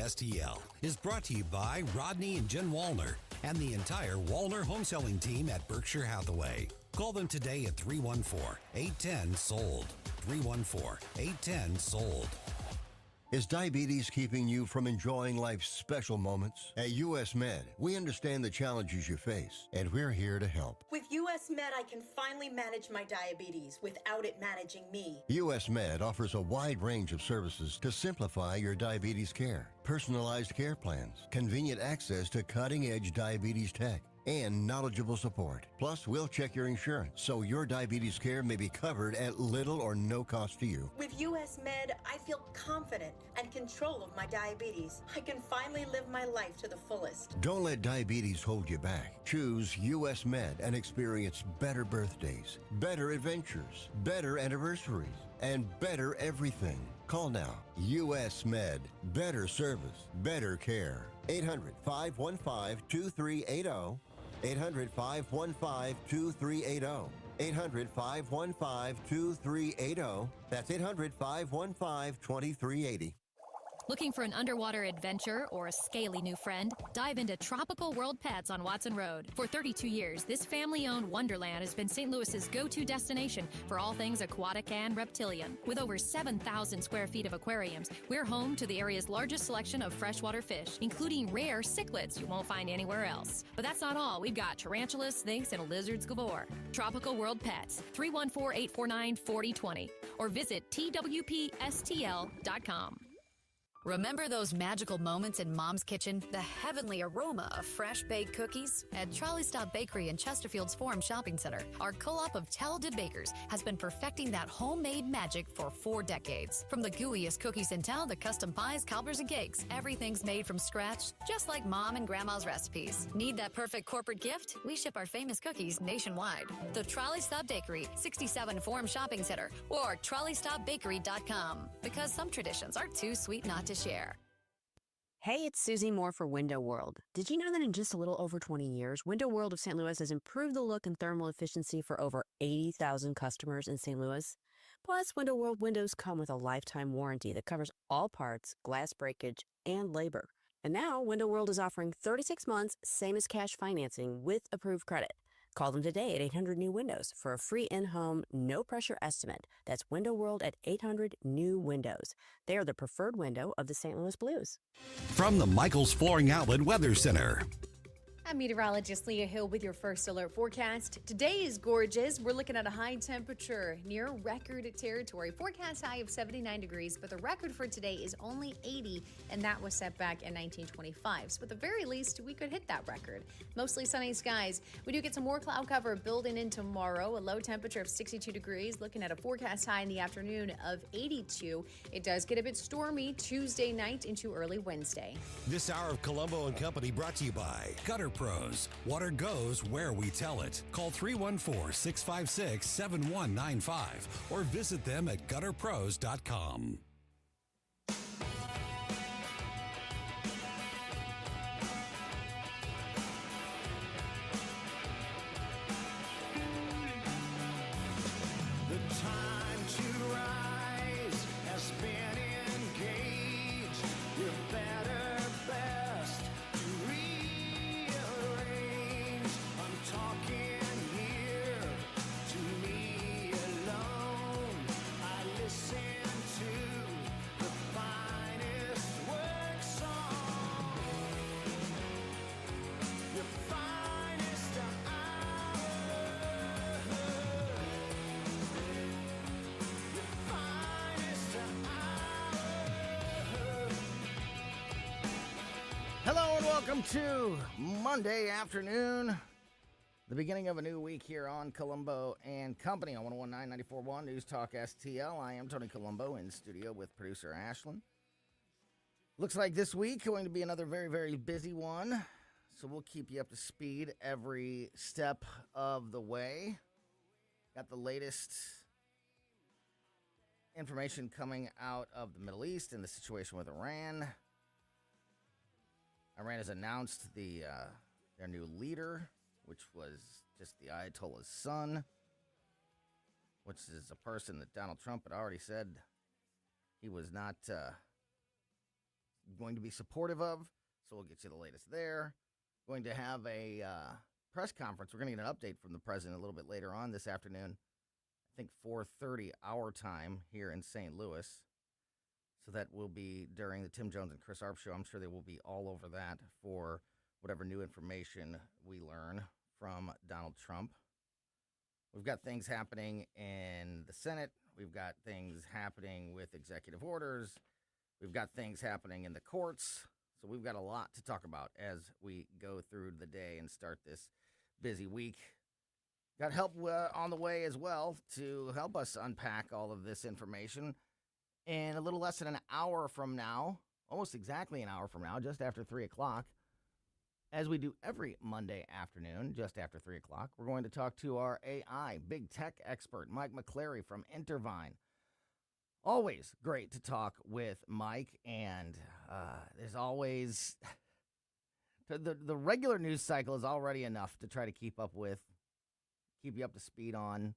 STL is brought to you by Rodney and Jen Wallner and the entire Wallner home selling team at Berkshire Hathaway. Call them today at 314-810-SOLD. 314-810-SOLD. Is diabetes keeping you from enjoying life's special moments? At US Med, we understand the challenges you face, and we're here to help. With US Med, I can finally manage my diabetes without it managing me. US Med offers a wide range of services to simplify your diabetes care. Personalized care plans, convenient access to cutting-edge diabetes tech, and knowledgeable support. Plus, we'll check your insurance so your diabetes care may be covered at little or no cost to you. With US Med, I feel confident and control of my diabetes. I can finally live my life to the fullest. Don't let diabetes hold you back. Choose US Med and experience better birthdays, better adventures, better anniversaries, and better everything. Call now. US Med. Better service, better care. 800-515-2380. 800-515-2380. 800-515-2380. That's 800-515-2380. Looking for an underwater adventure or a scaly new friend? Dive into Tropical World Pets on Watson Road. For 32 years, this family-owned wonderland has been St. Louis's go-to destination for all things aquatic and reptilian. With over 7,000 square feet of aquariums, we're home to the area's largest selection of freshwater fish, including rare cichlids you won't find anywhere else. But that's not all. We've got tarantulas, snakes, and lizards galore. Tropical World Pets, 314-849-4020, or visit twpstl.com. Remember those magical moments in Mom's kitchen? The heavenly aroma of fresh baked cookies? At Trolley Stop Bakery in Chesterfield's Forum Shopping Center, our co-op of talented bakers has been perfecting that homemade magic for 4 decades. From the gooeyest cookies in town to custom pies, cobblers, and cakes, everything's made from scratch, just like Mom and Grandma's recipes. Need that perfect corporate gift? We ship our famous cookies nationwide. The Trolley Stop Bakery, 67 Forum Shopping Center, or TrolleyStopBakery.com. Because some traditions are too sweet not to share. Hey, it's Susie Moore for Window World. Did you know that in just a little over 20 years, Window World of St. Louis has improved the look and thermal efficiency for over 80,000 customers in St. Louis? Plus, Window World windows come with a lifetime warranty that covers all parts, glass breakage, and labor. And now, Window World is offering 36 months, same as cash financing with approved credit. Call them today at 800-NEW-WINDOWS for a free in-home, no-pressure estimate. That's Window World at 800-NEW-WINDOWS. They are the preferred window of the St. Louis Blues. From the Michaels Flooring Outlet Weather Center. I'm meteorologist Leah Hill with your first alert forecast. Today is gorgeous. We're looking at a high temperature near record territory. Forecast high of 79 degrees, but the record for today is only 80, and that was set back in 1925. So at the very least, we could hit that record. Mostly sunny skies. We do get some more cloud cover building in tomorrow. A low temperature of 62 degrees, looking at a forecast high in the afternoon of 82. It does get a bit stormy Tuesday night into early Wednesday. This hour of Colombo Company brought to you by Gutter Pros. Water goes where we tell it. Call 314-656-7195 or visit them at gutterpros.com. The time to rise has been engaged. We're better, best to rearrange. I'm talking here to me alone. I listen to the finest work song. The finest hour. The finest hour. Hello and welcome to Monday afternoon, the beginning of a new week here on Colombo and Company on 101.9 94.1 News Talk STL. I am Tony Colombo in studio with producer Ashlyn. Looks like this week going to be another very, very busy one, so we'll keep you up to speed every step of the way. Got the latest information coming out of the Middle East and the situation with Iran. Iran has announced their new leader, which was just the Ayatollah's son, which is a person that Donald Trump had already said he was not going to be supportive of. So we'll get you the latest there. Going to have a press conference. We're going to get an update from the president a little bit later on this afternoon. I think 4:30 our time here in St. Louis. So that will be during the Tim Jones and Chris Arp show. I'm sure they will be all over that for whatever new information we learn from Donald Trump. We've got things happening in the Senate. We've got things happening with executive orders. We've got things happening in the courts. So we've got a lot to talk about as we go through the day and start this busy week. Got help on the way as well to help us unpack all of this information. And a little less than an hour from now, almost exactly an hour from now, just after 3 o'clock, as we do every Monday afternoon, just after 3 o'clock, we're going to talk to our AI big tech expert, Mike McClary from Intervine. Always great to talk with Mike, and there's always the regular news cycle is already enough to try to keep up with, keep you up to speed on.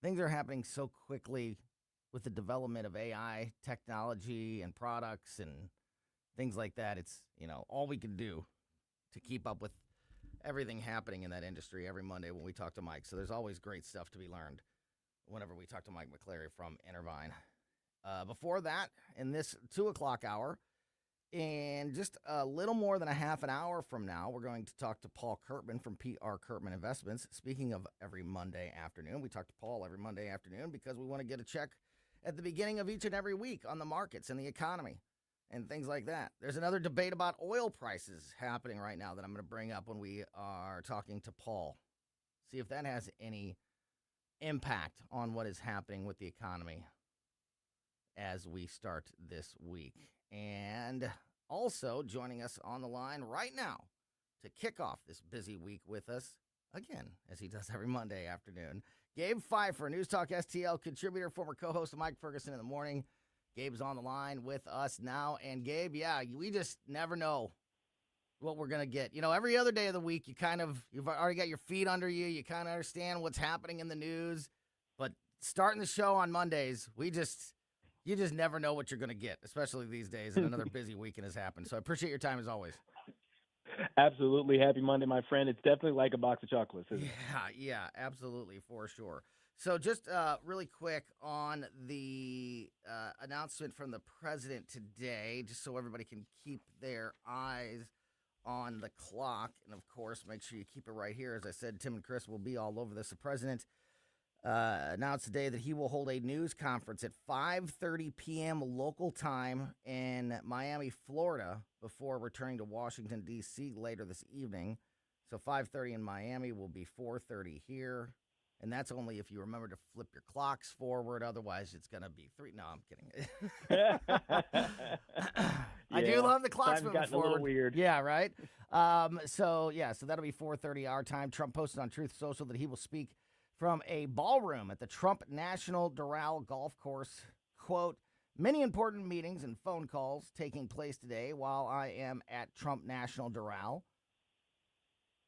Things are happening so quickly with the development of AI technology and products and things like that. It's, all we can do to keep up with everything happening in that industry every Monday when we talk to Mike. So there's always great stuff to be learned whenever we talk to Mike McClary from Intervine. Before that, in this 2 o'clock hour, in just a little more than a half an hour from now, we're going to talk to Paul Curtman from PR Curtman Investments. Speaking of every Monday afternoon, we talk to Paul every Monday afternoon because we want to get a check at the beginning of each and every week on the markets and the economy and things like that. There's another debate about oil prices happening right now that I'm going to bring up when we are talking to Paul. See if that has any impact on what is happening with the economy as we start this week. And also joining us on the line right now to kick off this busy week with us, again, as he does every Monday afternoon, Gabe Phifer, News Talk STL contributor, former co-host of Mike Ferguson in the Morning. Gabe's on the line with us now. And Gabe, we just never know what we're going to get. Every other day of the week, you've already got your feet under you. You kind of understand what's happening in the news. But starting the show on Mondays, you just never know what you're going to get, especially these days, and another busy weekend has happened. So I appreciate your time as always. Absolutely. Happy Monday, my friend. It's definitely like a box of chocolates, isn't it? Yeah, absolutely, for sure. So just really quick on the announcement from the president today, just so everybody can keep their eyes on the clock. And, of course, make sure you keep it right here. As I said, Tim and Chris will be all over this. The president announced today that he will hold a news conference at 5:30 p.m. local time in Miami, Florida, before returning to Washington, D.C. later this evening. So 5:30 in Miami will be 4:30 here. And that's only if you remember to flip your clocks forward. Otherwise, it's going to be 3. No, I'm kidding. I do love the clocks moving forward. A little weird. Yeah, right? So that'll be 4:30 our time. Trump posted on Truth Social that he will speak from a ballroom at the Trump National Doral Golf Course. Quote, many important meetings and phone calls taking place today while I am at Trump National Doral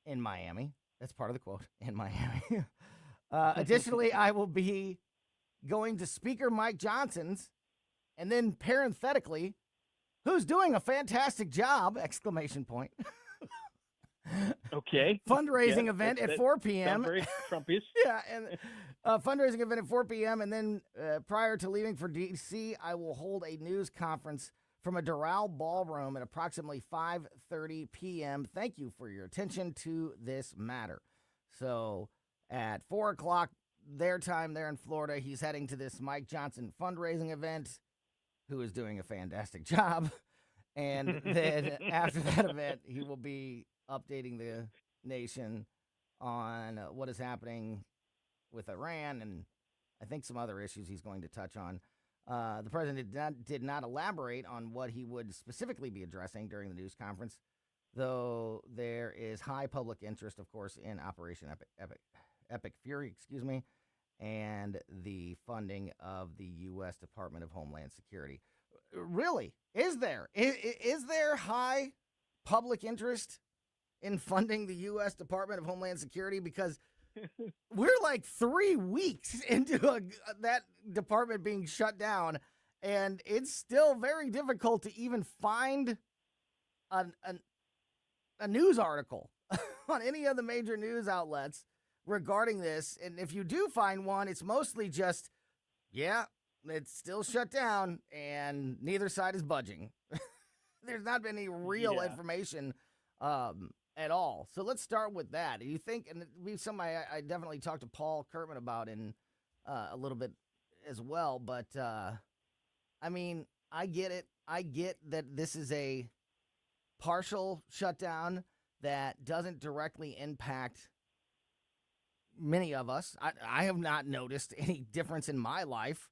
in Miami. That's part of the quote, in Miami. Additionally, I will be going to Speaker Mike Johnson's, and then parenthetically, who's doing a fantastic job, exclamation point. Okay. Fundraising event at 4 p.m. Very Trumpish. Yeah, and a fundraising event at 4 p.m. And then prior to leaving for D.C., I will hold a news conference from a Doral ballroom at approximately 5:30 p.m. Thank you for your attention to this matter. So at 4 o'clock their time there in Florida, he's heading to this Mike Johnson fundraising event, who is doing a fantastic job. And then after that event, he will be updating the nation on what is happening with Iran and I think some other issues he's going to touch on. The president did not elaborate on what he would specifically be addressing during the news conference, though there is high public interest, of course, in Operation Epic Fury, and the funding of the U.S. Department of Homeland Security. Really? Is there? Is there high public interest in funding the U.S. Department of Homeland Security? Because we're like 3 weeks into that department being shut down, And it's still very difficult to even find a news article on any of the major news outlets regarding this. And if you do find one, it's mostly just, yeah, it's still shut down and neither side is budging. There's not been any real information at all. So let's start with that. Do you think, and it'd be something I definitely talked to Paul Curtman about in a little bit as well, but I mean, I get it. I get that this is a partial shutdown that doesn't directly impact many of us. I have not noticed any difference in my life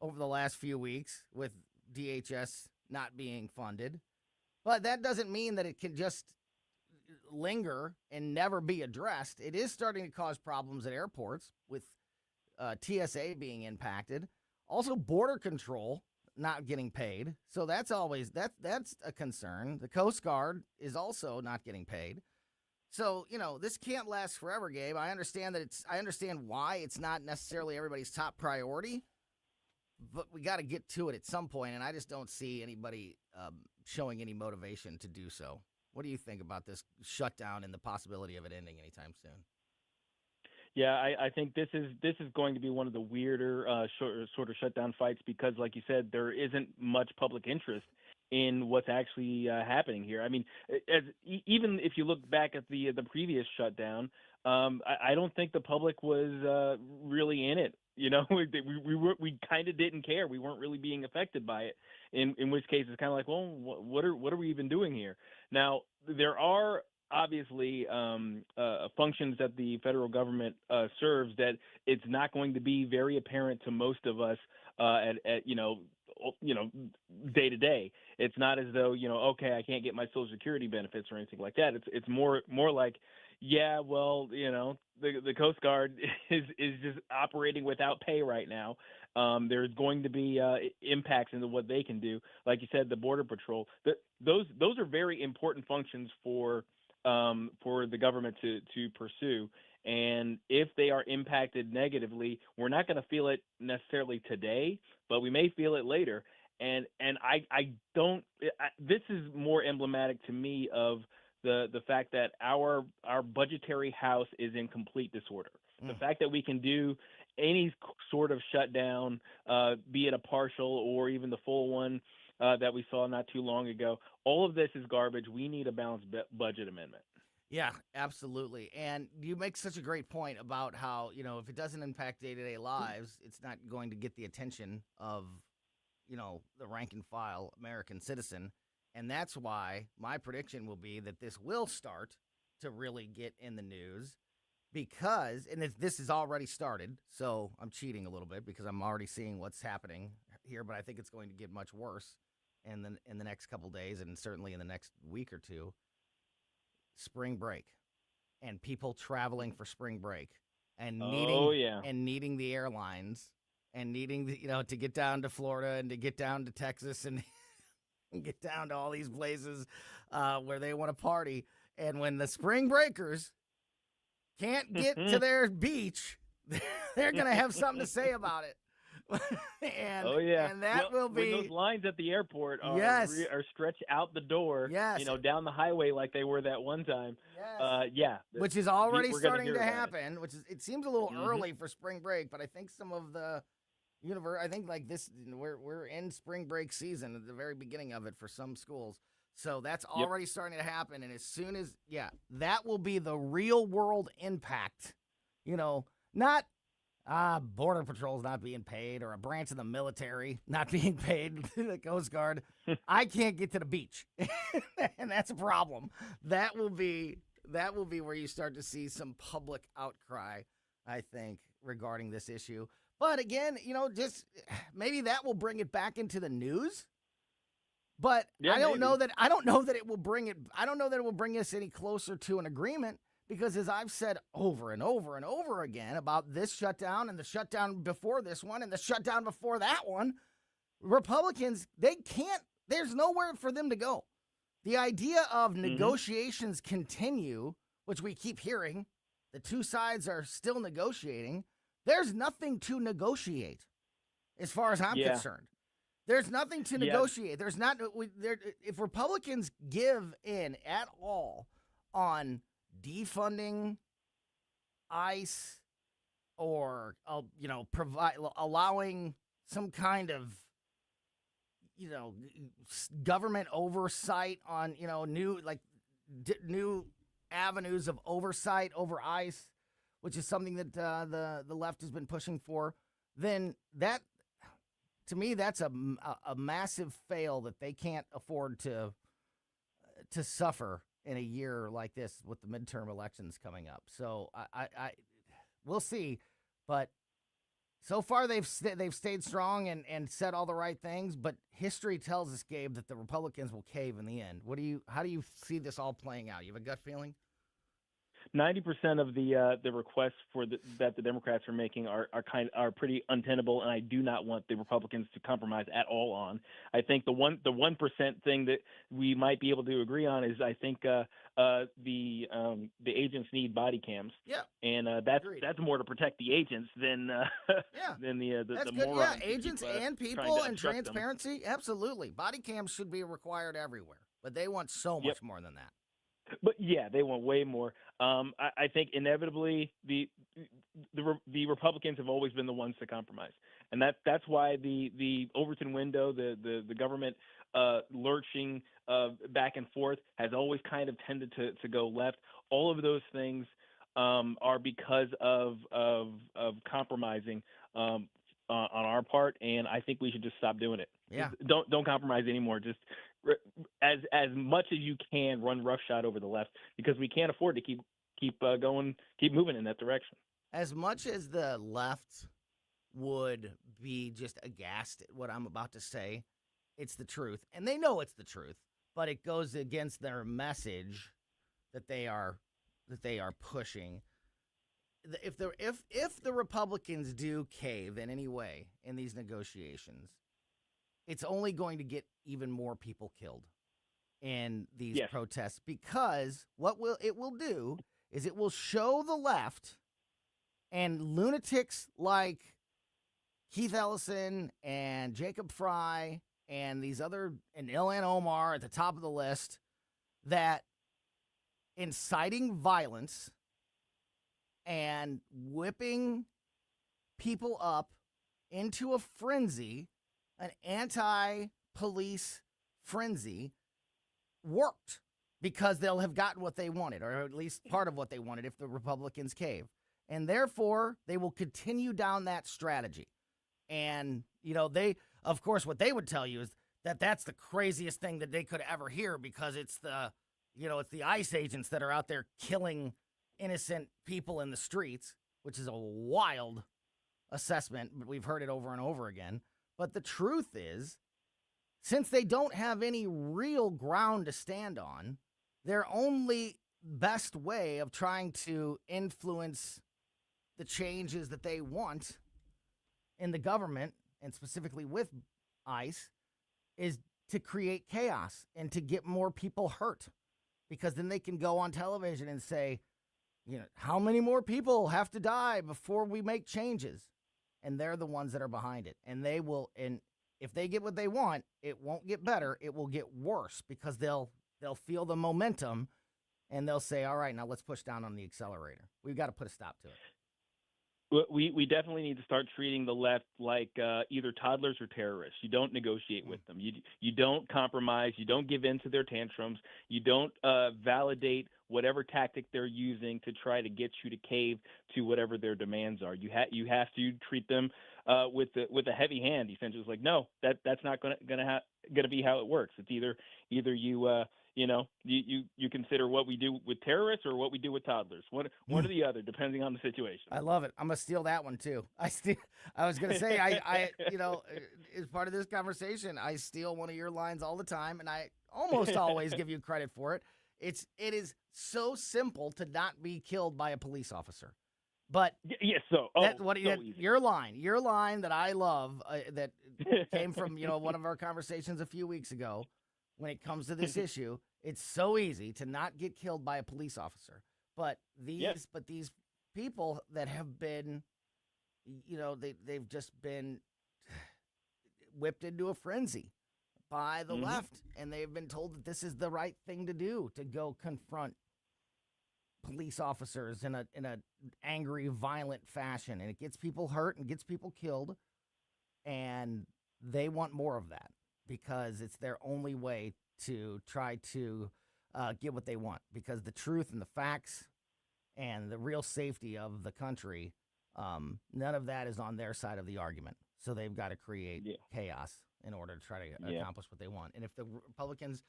over the last few weeks with DHS not being funded. But that doesn't mean that it can just linger and never be addressed. It is starting to cause problems at airports with TSA being impacted. Also, border control not getting paid. So that's always that's a concern. The Coast Guard is also not getting paid. So, this can't last forever, Gabe. I understand why it's not necessarily everybody's top priority, but we got to get to it at some point, and I just don't see anybody showing any motivation to do so. What do you think about this shutdown and the possibility of it ending anytime soon? Yeah, I think this is going to be one of the weirder sort of shutdown fights because, like you said, there isn't much public interest in what's actually happening here. I mean, even if you look back at the previous shutdown, I don't think the public was really in it. We kind of didn't care. We weren't really being affected by it. In which case, it's kind of like, well, what are we even doing here? Now, there are obviously functions that the federal government serves that it's not going to be very apparent to most of us at day to day. It's not as though, okay, I can't get my Social Security benefits or anything like that. It's more like, yeah, well, the Coast Guard is just operating without pay right now. There's going to be impacts into what they can do. Like you said, the Border Patrol. Those are very important functions for the government to pursue. And if they are impacted negatively, we're not going to feel it necessarily today, but we may feel it later. And I don't. This is more emblematic to me of the fact that our budgetary house is in complete disorder. The fact that we can do any sort of shutdown, be it a partial or even the full one that we saw not too long ago, all of this is garbage. We need a balanced budget amendment. Yeah, absolutely. And you make such a great point about how, if it doesn't impact day-to-day lives, it's not going to get the attention of, the rank and file American citizen. And that's why my prediction will be that this will start to really get in the news because, and this has already started, so I'm cheating a little bit because I'm already seeing what's happening here, but I think it's going to get much worse in the next couple days and certainly in the next week or two. Spring break and people traveling for spring break and needing the airlines and needing to get down to Florida and to get down to Texas and get down to all these places where they want to party. And when the spring breakers can't get to their beach, they're going to have something to say about it. And that will be when those lines at the airport are stretched out the door, down the highway like they were that one time. Which is already starting to happen. It seems a little early for spring break, but I think some of the I think like this, we're in spring break season at the very beginning of it for some schools. So that's already starting to happen. And as soon as, that will be the real world impact, not Border Patrol's not being paid or a branch of the military not being paid, the Coast Guard. I can't get to the beach. And that's a problem. That will be where you start to see some public outcry, I think, regarding this issue. But again, just maybe that will bring it back into the news. But I don't know that it will bring it. I don't know that it will bring us any closer to an agreement because, as I've said over and over and over again about this shutdown and the shutdown before this one and the shutdown before that one, Republicans, they can't. There's nowhere for them to go. The idea of negotiations continue, which we keep hearing, the two sides are still negotiating. There's nothing to negotiate as far as I'm concerned. There's nothing to Yeah. negotiate. There's not. If Republicans give in at all on defunding ICE or allowing some kind of government oversight on new avenues of oversight over ICE, which is something that the left has been pushing for, then that, to me, that's a massive fail that they can't afford to suffer in a year like this with the midterm elections coming up. So I we'll see, but so far they've stayed strong and said all the right things. But history tells us, Gabe, that the Republicans will cave in the end. How do you see this all playing out? You have a gut feeling? 90% of the requests that the Democrats are making are pretty untenable, and I do not want the Republicans to compromise at all on. I think the 1% thing that we might be able to agree on is, I think the agents need body cams. Yeah, and that's more to protect the agents than than that's the good. morons. Yeah, agents and people and transparency. Absolutely, body cams should be required everywhere, but they want so much more than that. But yeah, they want way more. I think inevitably the Republicans have always been the ones to compromise, and that's why the Overton window, the government lurching back and forth, has always kind of tended to go left. All of those things are because of compromising on our part, and I think we should just stop doing it. Yeah. Just don't compromise anymore. Just as much as you can, run roughshod over the left, because we can't afford to keep moving in that direction. As much as the left would be just aghast at what I'm about to say, it's the truth, and they know it's the truth, but it goes against their message that they are pushing. If the Republicans do cave in any way in these negotiations, it's only going to get even more people killed in these protests, because what it will do is it will show the left and lunatics like Keith Ellison and Jacob Fry and these other, and Ilhan Omar at the top of the list, that inciting violence and whipping people up into a frenzy, an anti-police frenzy, worked, because they'll have gotten what they wanted, or at least part of what they wanted, if the Republicans cave. And therefore, they will continue down that strategy. And, they, of course, what they would tell you is that that's the craziest thing that they could ever hear, because it's it's the ICE agents that are out there killing innocent people in the streets, which is a wild assessment, but we've heard it over and over again. But the truth is, since they don't have any real ground to stand on, their only best way of trying to influence the changes that they want in the government, and specifically with ICE, is to create chaos and to get more people hurt, because then they can go on television and say, how many more people have to die before we make changes? And they're the ones that are behind it. And they will, and if they get what they want, it won't get better. It will get worse, because they'll feel the momentum, and they'll say, all right, now let's push down on the accelerator. We've got to put a stop to it. We definitely need to start treating the left like either toddlers or terrorists. You don't negotiate with them. You don't compromise. You don't give in to their tantrums. You don't validate whatever tactic they're using to try to get you to cave to whatever their demands are. You have to treat them with a heavy hand. Essentially, it's like, no, that's not gonna be how it works. It's either you consider what we do with terrorists or what we do with toddlers. One or the other, depending on the situation. I love it. I'm gonna steal that one too. I was gonna say, I as part of this conversation, I steal one of your lines all the time, and I almost always give you credit for it. It is so simple to not be killed by a police officer. But your line that I love, that came from one of our conversations a few weeks ago. When it comes to this issue, it's so easy to not get killed by a police officer. But these people that have been, they've just been whipped into a frenzy by the left, and they've been told that this is the right thing to do, to go confront police officers in a angry, violent fashion, and it gets people hurt and gets people killed, and they want more of that because it's their only way to try to get what they want, because the truth and the facts and the real safety of the country, none of that is on their side of the argument. So they've got to create chaos in order to try to accomplish what they want. And if the Republicans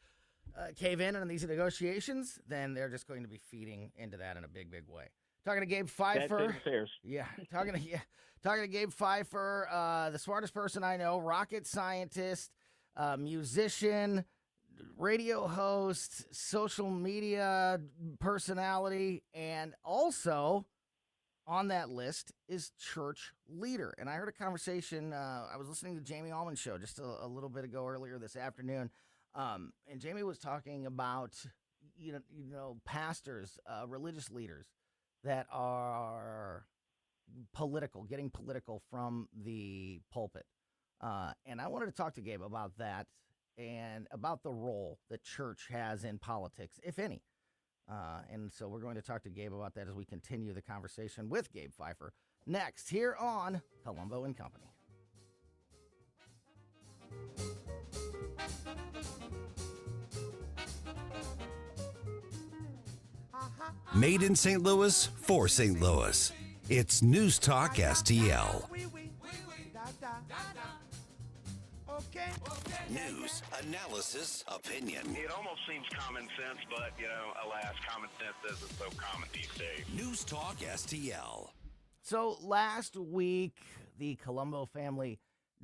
cave in on these negotiations, then they're just going to be feeding into that in a big, big way. Talking to Gabe Phifer. Talking to Gabe Phifer, the smartest person I know, rocket scientist, musician, radio host, social media personality, and also on that list is church leader. And I heard a conversation, I was listening to Jamie Allman's show just a little bit ago earlier this afternoon, and Jamie was talking about, you know, pastors, religious leaders that are political, getting political from the pulpit. And I wanted to talk to Gabe about that and about the role that church has in politics, if any. And so we're going to talk to Gabe about that as we continue the conversation with Gabe Phifer next here on Colombo and Company. Made in St. Louis for St. Louis. It's News Talk STL. News, analysis, opinion. It almost seems common sense, but, you know, alas, common sense isn't so common these days. News Talk STL. So last week, the Colombo family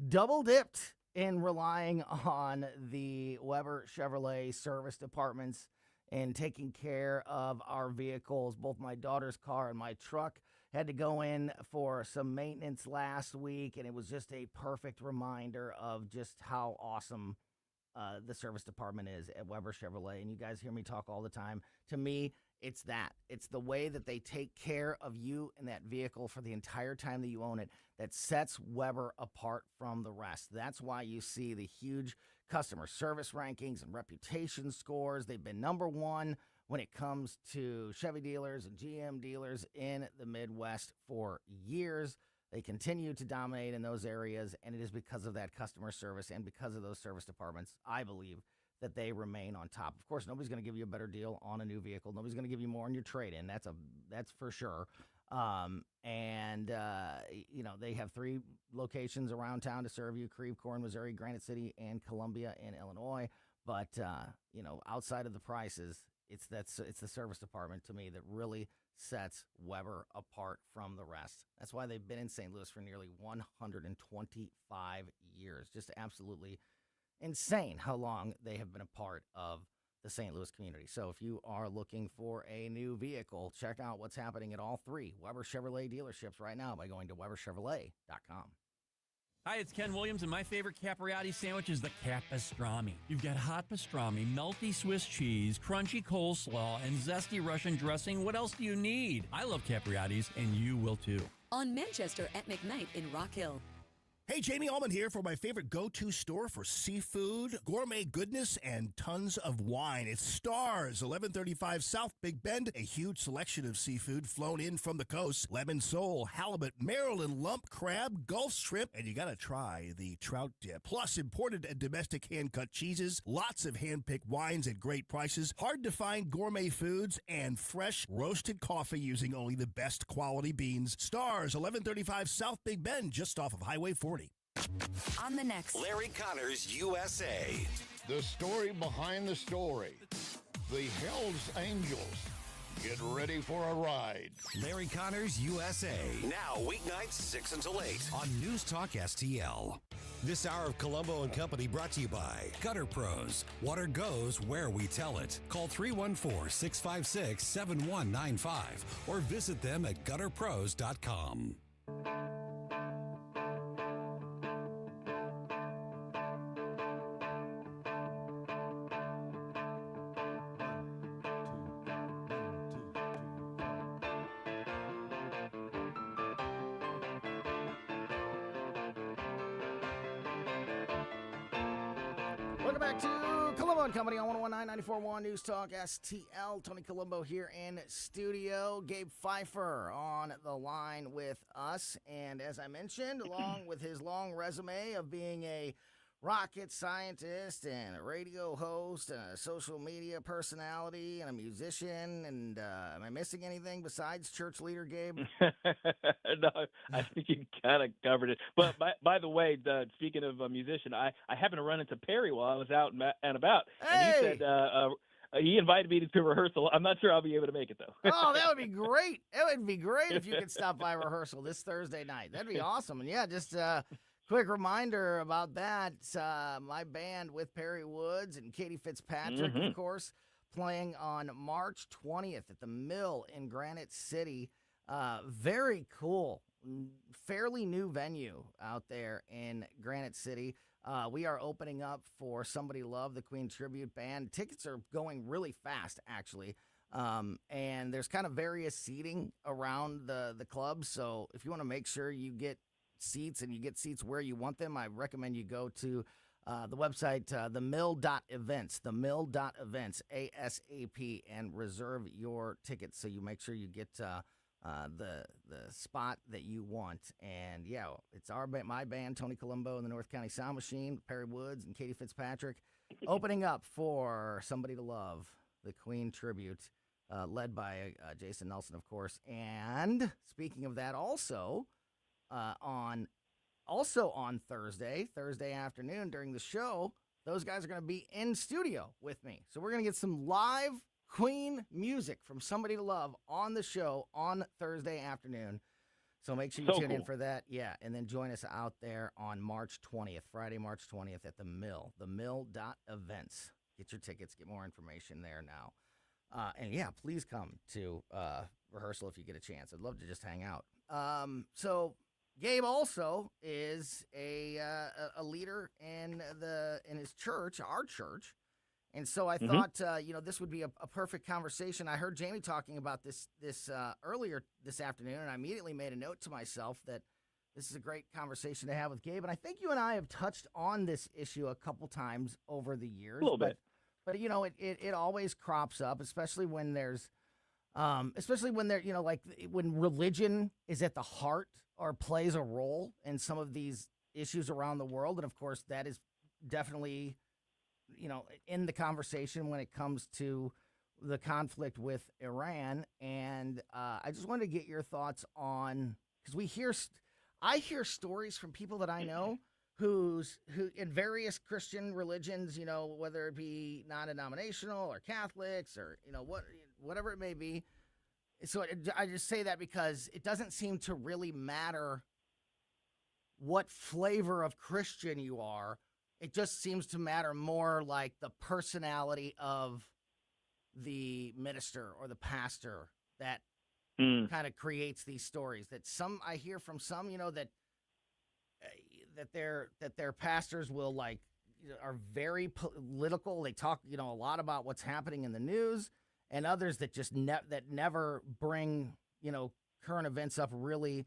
double dipped in relying on the Weber Chevrolet service departments and taking care of our vehicles. Both my daughter's car and my truck had to go in for some maintenance last week, and it was just a perfect reminder of just how awesome the service department is at Weber Chevrolet. And you guys hear me talk all the time. To me, it's that. It's the way that they take care of you and that vehicle for the entire time that you own it that sets Weber apart from the rest. That's why you see the huge customer service rankings and reputation scores. They've been number one when it comes to Chevy dealers and GM dealers in the Midwest for years. They continue to dominate in those areas, and it is because of that customer service and because of those service departments, I believe, that they remain on top. Of course, nobody's going to give you a better deal on a new vehicle. Nobody's going to give you more on your trade-in. That's for sure. You know, they have 3 locations around town to serve you: Creve Coeur, Missouri, Granite City, and Columbia in Illinois. But, you know, outside of the prices, it's the service department, to me, that really sets Weber apart from the rest. That's why they've been in St. Louis for nearly 125 years. Just absolutely insane how long they have been a part of the St. Louis community. So if you are looking for a new vehicle, check out what's happening at all 3 Weber Chevrolet dealerships right now by going to WeberChevrolet.com. Hi, it's Ken Williams, and my favorite Capriati sandwich is the Cap Pastrami. You've got hot pastrami, melty Swiss cheese, crunchy coleslaw, and zesty Russian dressing. What else do you need? I love Capriati's, and you will too. On Manchester at McKnight in Rock Hill. Hey, Jamie Allman here for my favorite go-to store for seafood, gourmet goodness, and tons of wine. It's Stars, 1135 South Big Bend. A huge selection of seafood flown in from the coast. Lemon sole, halibut, Maryland lump crab, Gulf shrimp, and you gotta try the trout dip. Plus, imported and domestic hand-cut cheeses, lots of hand-picked wines at great prices, hard-to-find gourmet foods, and fresh roasted coffee using only the best quality beans. Stars, 1135 South Big Bend, just off of Highway 40. On the next, Larry Connors, USA. The story behind the story. The Hells Angels. Get ready for a ride. Larry Connors, USA. Now, weeknights 6 until 8 on News Talk STL. This hour of Colombo and Company brought to you by Gutter Pros. Water goes where we tell it. Call 314-656-7195 or visit them at gutterpros.com. Welcome back to Colombo Company on 101.9 News Talk STL. Tony Colombo here in studio. Gabe Phifer on the line with us. And as I mentioned, along with his long resume of being a rocket scientist and a radio host and a social media personality and a musician. And am I missing anything besides church leader, Gabe? No, I think you kind of covered it. But by the way, speaking of a musician, I happened to run into Perry while I was out and about. Hey! And he said he invited me to rehearsal. I'm not sure I'll be able to make it, though. Oh, that would be great. It would be great if you could stop by rehearsal this Thursday night. That'd be awesome. And yeah, just quick reminder about that. My band with Perry Woods and Katie Fitzpatrick, of course, playing on March 20th at the Mill in Granite City. Very cool. Fairly new venue out there in Granite City. We are opening up for Somebody Love, the Queen Tribute Band. Tickets are going really fast, actually. And there's kind of various seating around the club. So if you want to make sure you get seats and you get seats where you want them, I recommend you go to the website, themill.events, themill.events, ASAP, and reserve your tickets so you make sure you get the spot that you want. And yeah, it's my band, Tony Colombo and the North County Sound Machine, Perry Woods and Katie Fitzpatrick, opening up for Somebody to Love, the Queen Tribute, led by Jason Nelson, of course. And speaking of that, also on Thursday afternoon during the show, those guys are going to be in studio with me. So we're going to get some live Queen music from Somebody to Love on the show on Thursday afternoon. So make sure you tune in for that. Yeah, and then join us out there on March 20th, Friday, March 20th at the Mill, themill.events. Get your tickets, get more information there now. And yeah, please come to rehearsal if you get a chance. I'd love to just hang out. So Gabe also is a leader in his church, our church. And so I thought, this would be a perfect conversation. I heard Jamie talking about this earlier this afternoon, and I immediately made a note to myself that this is a great conversation to have with Gabe. And I think you and I have touched on this issue a couple times over the years. A little bit. But it always crops up, especially when there's, when religion is at the heart or plays a role in some of these issues around the world. And of course, that is definitely, in the conversation when it comes to the conflict with Iran. And I just wanted to get your thoughts on, because I hear stories from people that I know who in various Christian religions, whether it be non-denominational or Catholics or, whatever it may be. So I just say that because it doesn't seem to really matter what flavor of Christian you are. It just seems to matter more like the personality of the minister or the pastor that kind of creates these stories. That I hear from some, that their pastors will are very political. They talk, a lot about what's happening in the news, and others that just that never bring, current events up really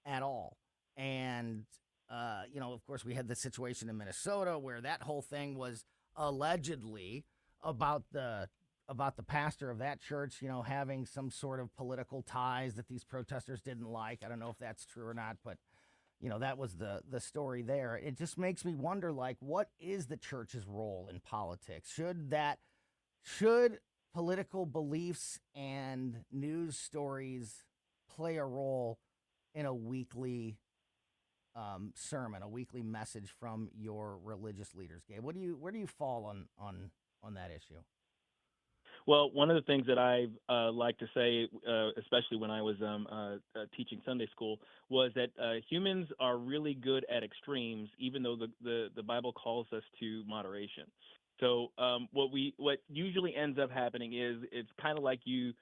at all. And of course, we had the situation in Minnesota where that whole thing was allegedly about the pastor of that church, having some sort of political ties that these protesters didn't like. I don't know if that's true or not, but that was the story there. It just makes me wonder, what is the church's role in politics? Should political beliefs and news stories play a role in a weekly sermon, a weekly message from your religious leaders, Gabe? Where do you fall on that issue? Well, one of the things that I like to say, especially when I was teaching Sunday school, was that humans are really good at extremes, even though the Bible calls us to moderation. So what usually ends up happening is it's kind of like you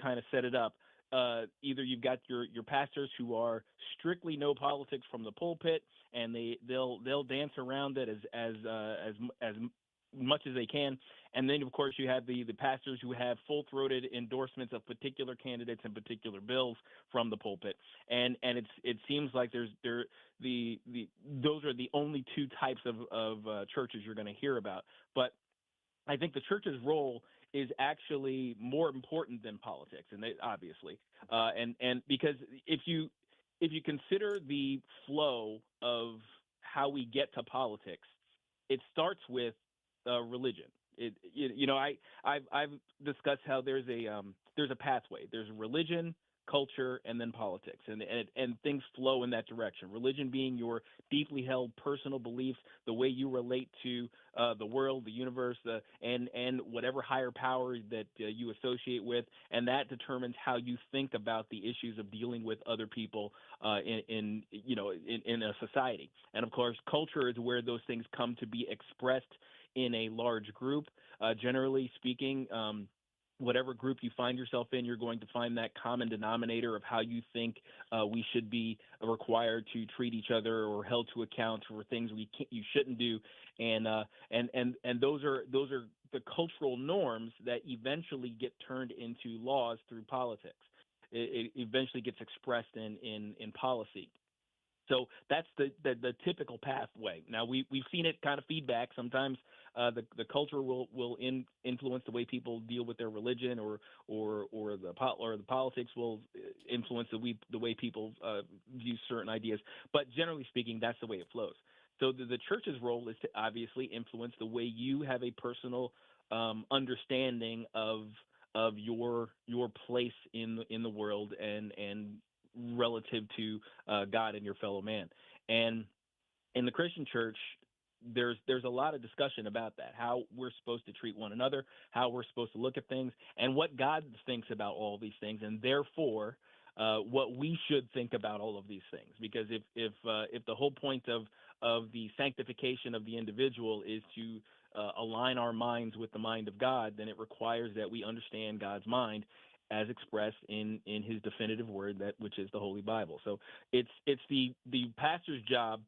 kind of set it up. Either you've got your pastors who are strictly no politics from the pulpit, and they'll dance around it as much as they can. And then, of course, you have the pastors who have full-throated endorsements of particular candidates and particular bills from the pulpit. And it seems like those are the only two types of churches you're going to hear about. But I think the church's role is actually more important than politics, and obviously, and because if you consider the flow of how we get to politics, it starts with religion. I've discussed how there's a pathway. There's religion, culture, and then politics, and things flow in that direction. Religion being your deeply held personal beliefs, the way you relate to the world, the universe, and whatever higher power that you associate with, and that determines how you think about the issues of dealing with other people in a society. And of course, culture is where those things come to be expressed in a large group. Generally speaking, whatever group you find yourself in, you're going to find that common denominator of how you think we should be required to treat each other or held to account for things you shouldn't do, and those are the cultural norms that eventually get turned into laws through politics. It eventually gets expressed in policy. So that's the typical pathway. Now we've seen it kind of feedback. Sometimes the culture will influence the way people deal with their religion, or the politics will influence the way people view certain ideas. But generally speaking, that's the way it flows. So the church's role is to obviously influence the way you have a personal understanding of your place in the world and relative to God and your fellow man. And in the Christian church, there's a lot of discussion about that, how we're supposed to treat one another, how we're supposed to look at things, and what God thinks about all these things, and therefore what we should think about all of these things. Because if the whole point of the sanctification of the individual is to align our minds with the mind of God, then it requires that we understand God's mind as expressed in his definitive word, which is the Holy Bible. So it's the pastor's job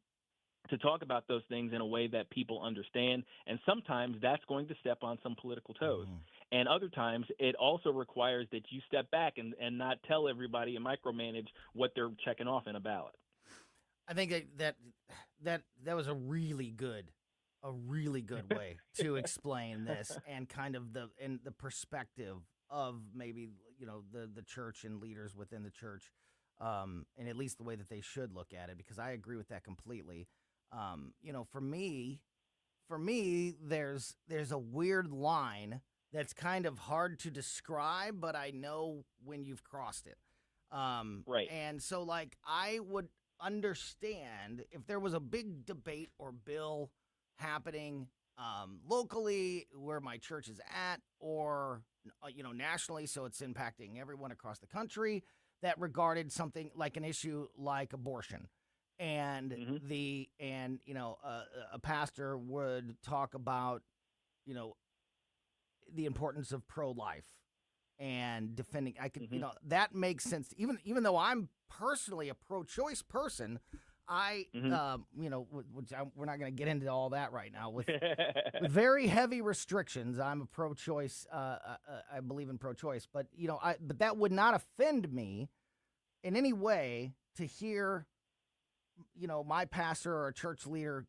to talk about those things in a way that people understand, and sometimes that's going to step on some political toes. And other times it also requires that you step back and not tell everybody and micromanage what they're checking off in a ballot. I think that was a really good way to explain this, and kind of the perspective of maybe the church and leaders within the church, and at least the way that they should look at it, because I agree with that completely. For me, there's a weird line that's kind of hard to describe, but I know when you've crossed it. Right. And so, like, I would understand if there was a big debate or bill happening locally where my church is at, or nationally, so it's impacting everyone across the country, that regarded something like an issue like abortion. And a pastor would talk about, the importance of pro-life and defending. That makes sense. Even though I'm personally a pro-choice person, we're not going to get into all that right now with very heavy restrictions. I'm a pro-choice. I believe in pro-choice, but but that would not offend me in any way to hear, my pastor or a church leader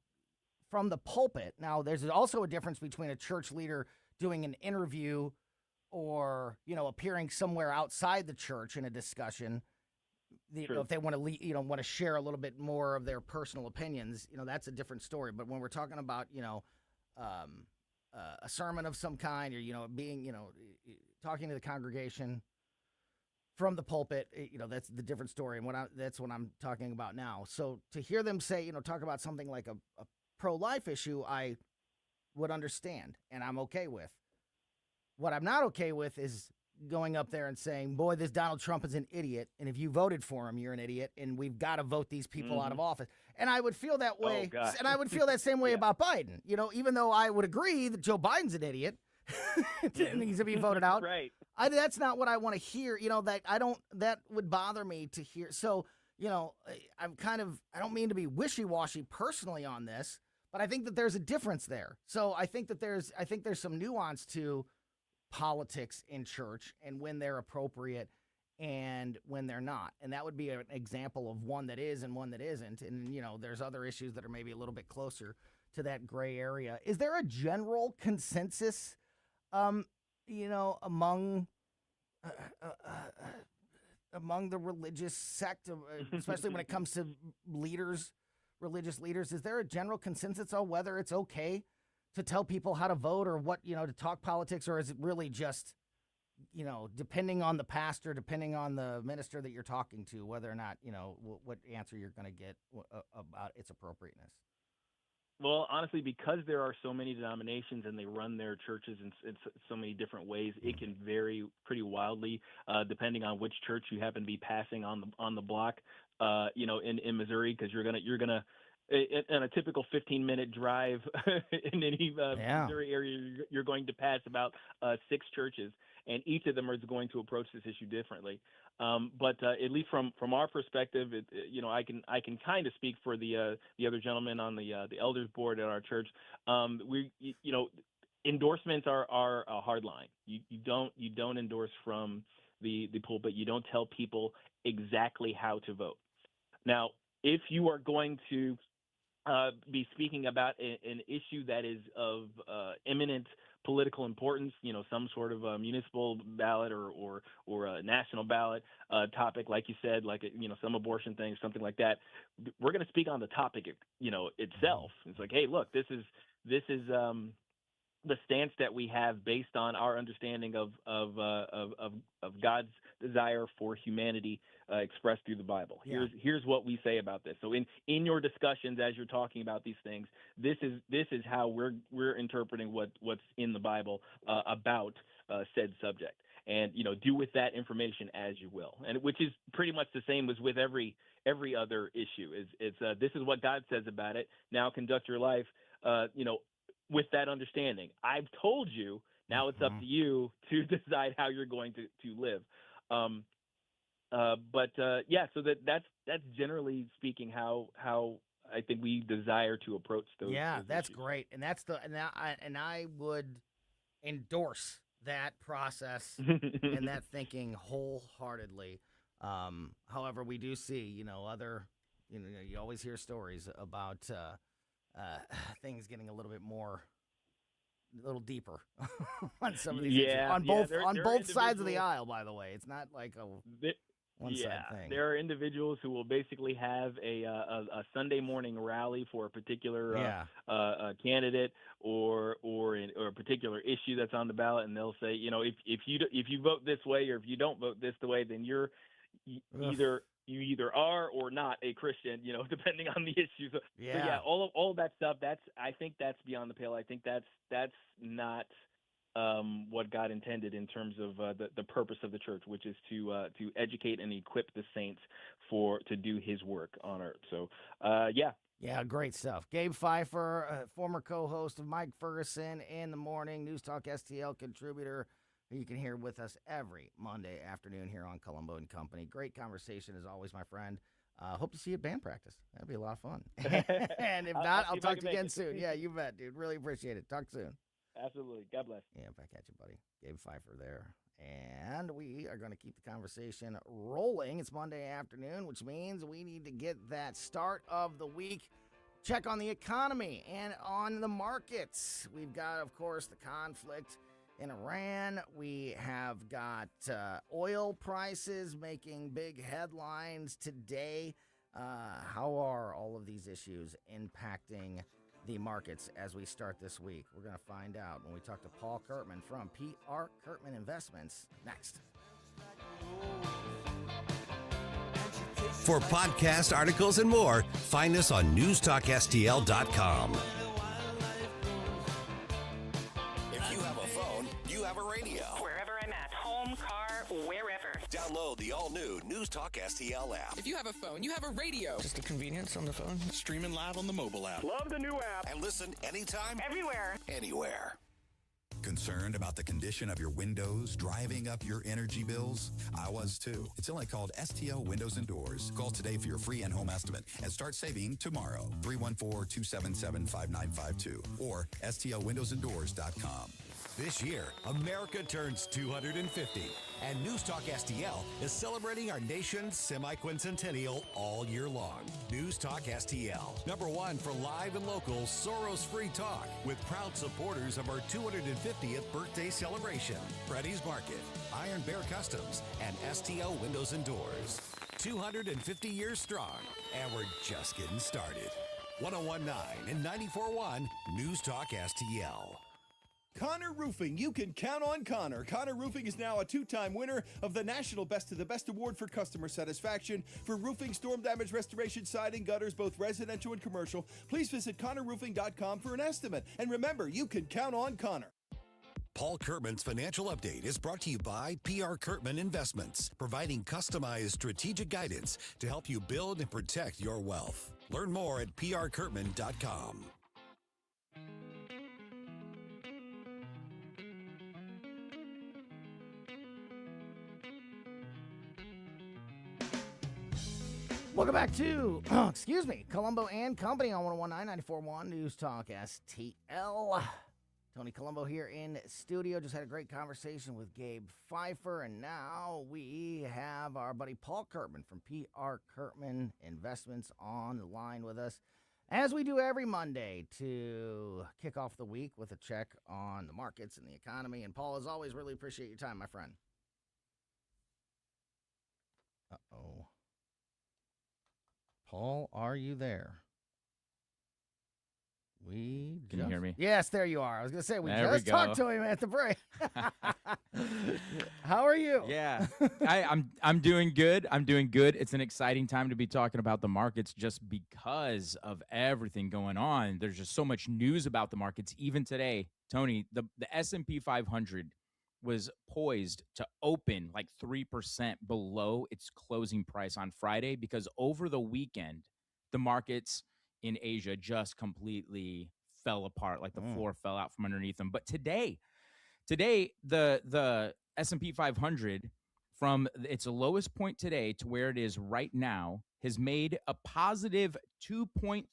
from the pulpit. Now, there's also a difference between a church leader doing an interview or, appearing somewhere outside the church in a discussion. If they want to, want to share a little bit more of their personal opinions, that's a different story. But when we're talking about, a sermon of some kind, or, being, talking to the congregation from the pulpit, that's the different story. And that's what I'm talking about now. So to hear them say, talk about something like a pro-life issue, I would understand and I'm okay with. What I'm not okay with is going up there and saying, boy, this Donald Trump is an idiot, and if you voted for him, you're an idiot, and we've got to vote these people out of office. And I would feel that way, and I would feel that same way about Biden. Even though I would agree that Joe Biden's an idiot, needs to be voted out. Right. That's not what I want to hear. That would bother me to hear. So, I don't mean to be wishy-washy personally on this, But I think that there's a difference there. So I think there's some nuance to politics in church and when they're appropriate and when they're not. And that would be an example of one that is and one that isn't. And, there's other issues that are maybe a little bit closer to that gray area. Is there a general consensus, among the religious sect, especially when it comes to religious leaders? Is there a general consensus on whether it's okay to tell people how to vote or what, to talk politics, or is it really just, depending on the pastor, depending on the minister that you're talking to, whether or not, what answer you're going to get about its appropriateness? Well, honestly, because there are so many denominations and they run their churches in so many different ways, it can vary pretty wildly depending on which church you happen to be passing on the block. In Missouri, because you're gonna in a typical 15-minute drive in any Missouri area, you're going to pass about 6 churches, and each of them is going to approach this issue differently. But at least from our perspective, I can kind of speak for the other gentleman on the elders board at our church. Endorsements are a hard line. You don't endorse from the pulpit. You don't tell people exactly how to vote. Now, if you are going to be speaking about an issue that is of imminent political importance, some sort of a municipal ballot or a national ballot topic, like you said, like some abortion thing, something like that, we're going to speak on the topic, itself. It's like, hey, look, this is the stance that we have based on our understanding of God's desire for humanity expressed through the Bible. Yeah. Here's what we say about this. So in your discussions as you're talking about these things, this is how we're interpreting what's in the Bible about said subject. And do with that information as you will, and which is pretty much the same as with every other issue. It's this is what God says about it. Now conduct your life, with that understanding. I've told you. Now it's up to you to decide how you're going to live. So that's generally speaking how I think we desire to approach those. Yeah, those that's issues. great, and I would endorse that process and that thinking wholeheartedly. However, we do see, other, you always hear stories about things getting a little deeper on some of these issues. On both sides of the aisle, by the way. It's not like a one-side thing. There are individuals who will basically have a Sunday morning rally for a particular candidate or a particular issue that's on the ballot, and they'll say, if you vote this way or if you don't vote this way, then you either are or not a Christian, depending on the issue. So, all of that stuff. I think that's beyond the pale. I think that's not what God intended in terms of the purpose of the church, which is to educate and equip the saints to do His work on earth. So, Yeah, great stuff. Gabe Phifer, former co-host of Mike Ferguson in the Morning, News Talk STL contributor, who you can hear with us every Monday afternoon here on Colombo and Company. Great conversation as always, my friend. Hope to see you at band practice. That'd be a lot of fun. And if not, I'll talk to you again soon. Yeah, you bet, dude. Really appreciate it. Talk soon. Absolutely. God bless. Yeah, back at you, buddy. Gabe Phifer there. And we are going to keep the conversation rolling. It's Monday afternoon, which means we need to get that start of the week. Check on the economy and on the markets. We've got, of course, the conflict in Iran. We have got oil prices making big headlines today. How are all of these issues impacting the markets as we start this week? We're going to find out when we talk to Paul Curtman from PR Curtman Investments next. For podcast articles and more, find us on newstalkstl.com. If you have a phone, you have a radio. Wherever I'm at, home, car, wherever. Download the all-new News Talk STL app. If you have a phone, you have a radio. Just a convenience on the phone. Streaming live on the mobile app. Love the new app. And listen anytime, everywhere. Anywhere. Concerned about the condition of your windows driving up your energy bills? I was too. It's only called STL Windows and Doors. Call today for your free in-home estimate and start saving tomorrow. 314-277-5952 or stlwindowsanddoors.com. This year, America turns 250, and News Talk STL is celebrating our nation's semi-quincentennial all year long. News Talk STL, #1 for live and local Soros-free talk, with proud supporters of our 250th birthday celebration. Freddy's Market, Iron Bear Customs, and STL Windows and Doors. 250 years strong, and we're just getting started. 1019 and 94.1 News Talk STL. Connor Roofing. You can count on Connor. Connor Roofing is now a 2-time winner of the National Best of the Best Award for customer satisfaction for roofing, storm damage restoration, siding, gutters, both residential and commercial. Please visit ConnorRoofing.com for an estimate. And remember, you can count on Connor. Paul Curtman's Financial Update is brought to you by PR Curtman Investments, providing customized strategic guidance to help you build and protect your wealth. Learn more at prcurtman.com. Welcome back to, Colombo and Company on 101.9 94.1 News Talk STL. Tony Colombo here in studio. Just had a great conversation with Gabe Phifer, and now we have our buddy Paul Curtman from PR Curtman Investments on the line with us, as we do every Monday, to kick off the week with a check on the markets and the economy. And Paul, as always, really appreciate your time, my friend. Uh-oh. Paul, are you there? Can you hear me? Yes, there you are. I was going to say, we There just we talked go. to him at the break. How are you? Yeah, I'm doing good. I'm doing good. It's an exciting time to be talking about the markets just because of everything going on. There's just so much news about the markets. Even today, Tony, the S&P 500 was poised to open like 3% below its closing price on Friday because over the weekend, the markets in Asia just completely fell apart. Like the floor fell out from underneath them. But today, the S&P 500, from its lowest point today to where it is right now, has made a positive 2.3%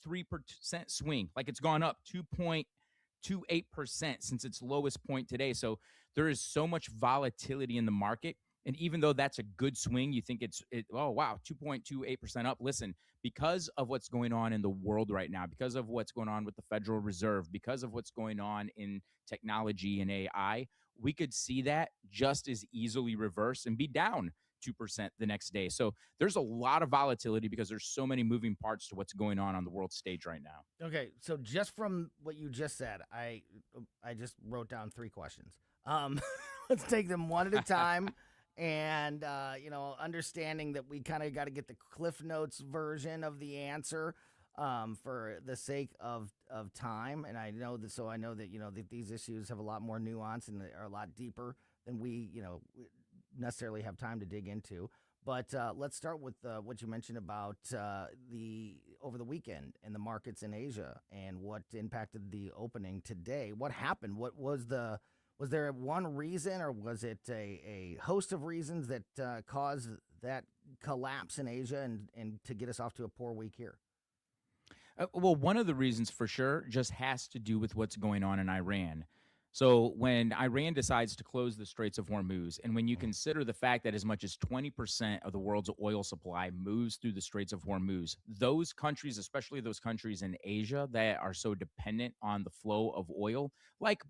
swing. Like it's gone up 2.28% since its lowest point today. So there is so much volatility in the market. And even though that's a good swing, you think oh, wow, 2.28% up. Listen, because of what's going on in the world right now, because of what's going on with the Federal Reserve, because of what's going on in technology and AI, we could see that just as easily reverse and be down 2% the next day. So there's a lot of volatility because there's so many moving parts to what's going on the world stage right now. Okay, so just from what you just said, I just wrote down 3 questions. Let's take them one at a time. And, understanding that we kind of got to get the Cliff Notes version of the answer for the sake of time. And I know that, that these issues have a lot more nuance and they are a lot deeper than we, necessarily have time to dig into. But let's start with what you mentioned about over the weekend and the markets in Asia and what impacted the opening today. What happened? Was there one reason, or was it a host of reasons that caused that collapse in Asia and to get us off to a poor week here? Well, one of the reasons for sure just has to do with what's going on in Iran. So when Iran decides to close the Straits of Hormuz, and when you consider the fact that as much as 20% of the world's oil supply moves through the Straits of Hormuz, those countries, especially those countries in Asia that are so dependent on the flow of oil, like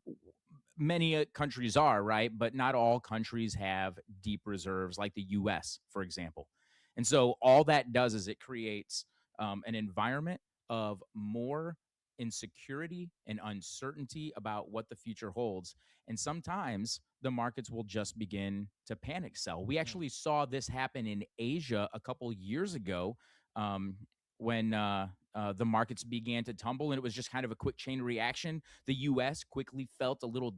many countries are, right? But not all countries have deep reserves like the U.S., for example. And so all that does is it creates an environment of more insecurity and uncertainty about what the future holds. And sometimes the markets will just begin to panic sell. We actually saw this happen in Asia a couple years ago when the markets began to tumble, and it was just kind of a quick chain reaction. The U.S. quickly felt a little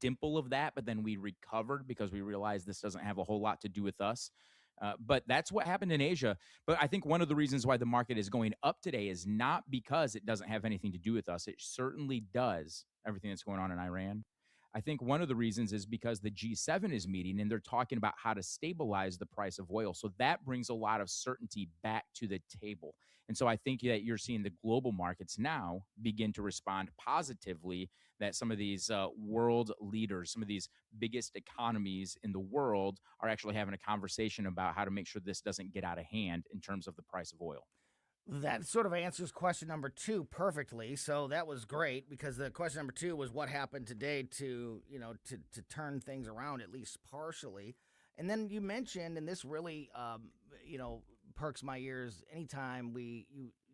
dimple of that, but then we recovered because we realized this doesn't have a whole lot to do with us. But that's what happened in Asia. But I think one of the reasons why the market is going up today is not because it doesn't have anything to do with us. It certainly does, everything that's going on in Iran. I think one of the reasons is because the G7 is meeting and they're talking about how to stabilize the price of oil. So that brings a lot of certainty back to the table. And so I think that you're seeing the global markets now begin to respond positively, that some of these world leaders, some of these biggest economies in the world are actually having a conversation about how to make sure this doesn't get out of hand in terms of the price of oil. That sort of answers question number 2 perfectly. So that was great, because the question number 2 was what happened today to turn things around, at least partially. And then you mentioned, and this really, perks my ears anytime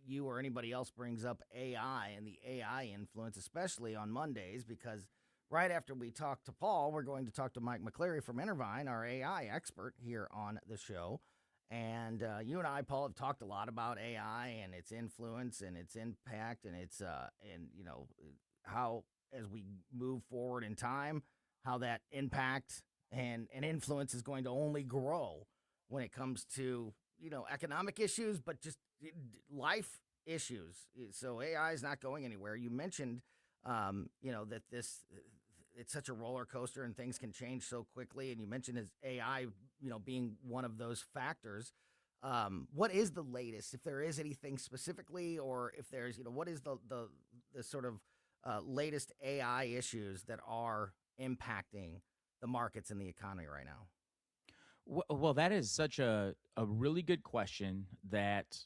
you or anybody else brings up AI and the AI influence, especially on Mondays, because right after we talk to Paul, we're going to talk to Mike McClary from Intervine, our AI expert here on the show. And you and I, Paul, have talked a lot about AI and its influence and its impact and its how, as we move forward in time, how that impact and influence is going to only grow when it comes to economic issues, but just life issues. So AI is not going anywhere. You mentioned that it's such a roller coaster and things can change so quickly. And you mentioned as AI, being one of those factors. What is the latest, if there is anything specifically, or if there's, what is the sort of latest AI issues that are impacting the markets and the economy right now? Well, that is such a really good question that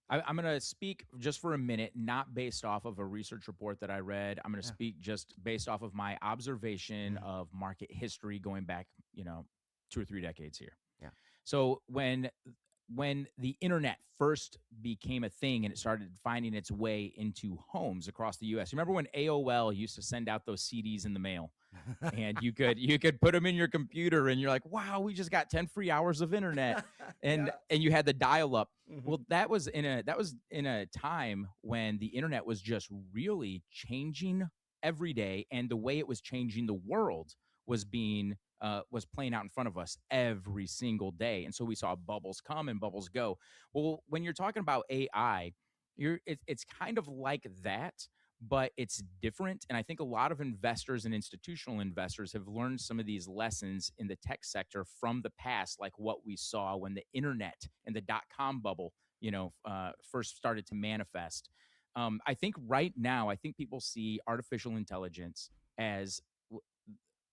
I'm going to speak just for a minute, not based off of a research report that I read. I'm going to speak just based off of my observation of market history going back, 2 or 3 decades here. Yeah. So when the internet first became a thing and it started finding its way into homes across the U.S., remember when AOL used to send out those CDs in the mail? And you could put them in your computer and you're like, wow, we just got 10 free hours of internet. And you had the dial up. Mm-hmm. Well, that was in a time when the internet was just really changing every day, and the way it was changing the world was playing out in front of us every single day. And so we saw bubbles come and bubbles go. Well, when you're talking about AI, it's kind of like that, but it's different. And I think a lot of investors and institutional investors have learned some of these lessons in the tech sector from the past, like what we saw when the internet and the dot-com bubble, first started to manifest. I think right now, people see artificial intelligence as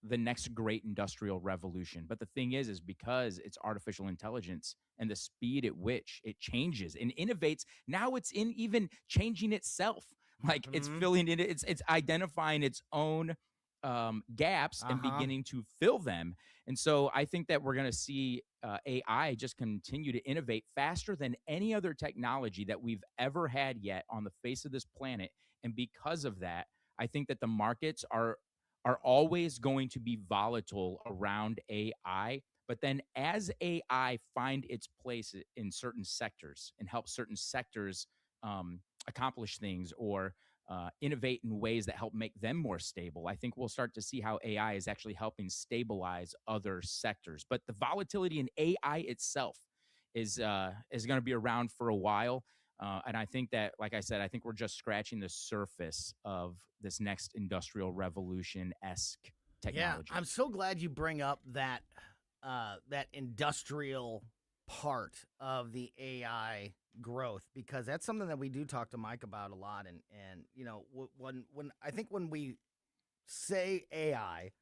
the next great industrial revolution. But the thing is because it's artificial intelligence and the speed at which it changes and innovates, now it's in even changing itself. Like it's filling in, it's identifying its own gaps and beginning to fill them. And so I think that we're going to see AI just continue to innovate faster than any other technology that we've ever had yet on the face of this planet. And because of that, I think that the markets are always going to be volatile around AI. But then as AI find its place in certain sectors and help certain sectors accomplish things or innovate in ways that help make them more stable, I think we'll start to see how AI is actually helping stabilize other sectors. But the volatility in AI itself is going to be around for a while. And I think that, like I said, I think we're just scratching the surface of this next industrial revolution-esque technology. Yeah, I'm so glad you bring up that industrial part of the AI growth, because that's something that we do talk to Mike about a lot. And when I think when we say AI,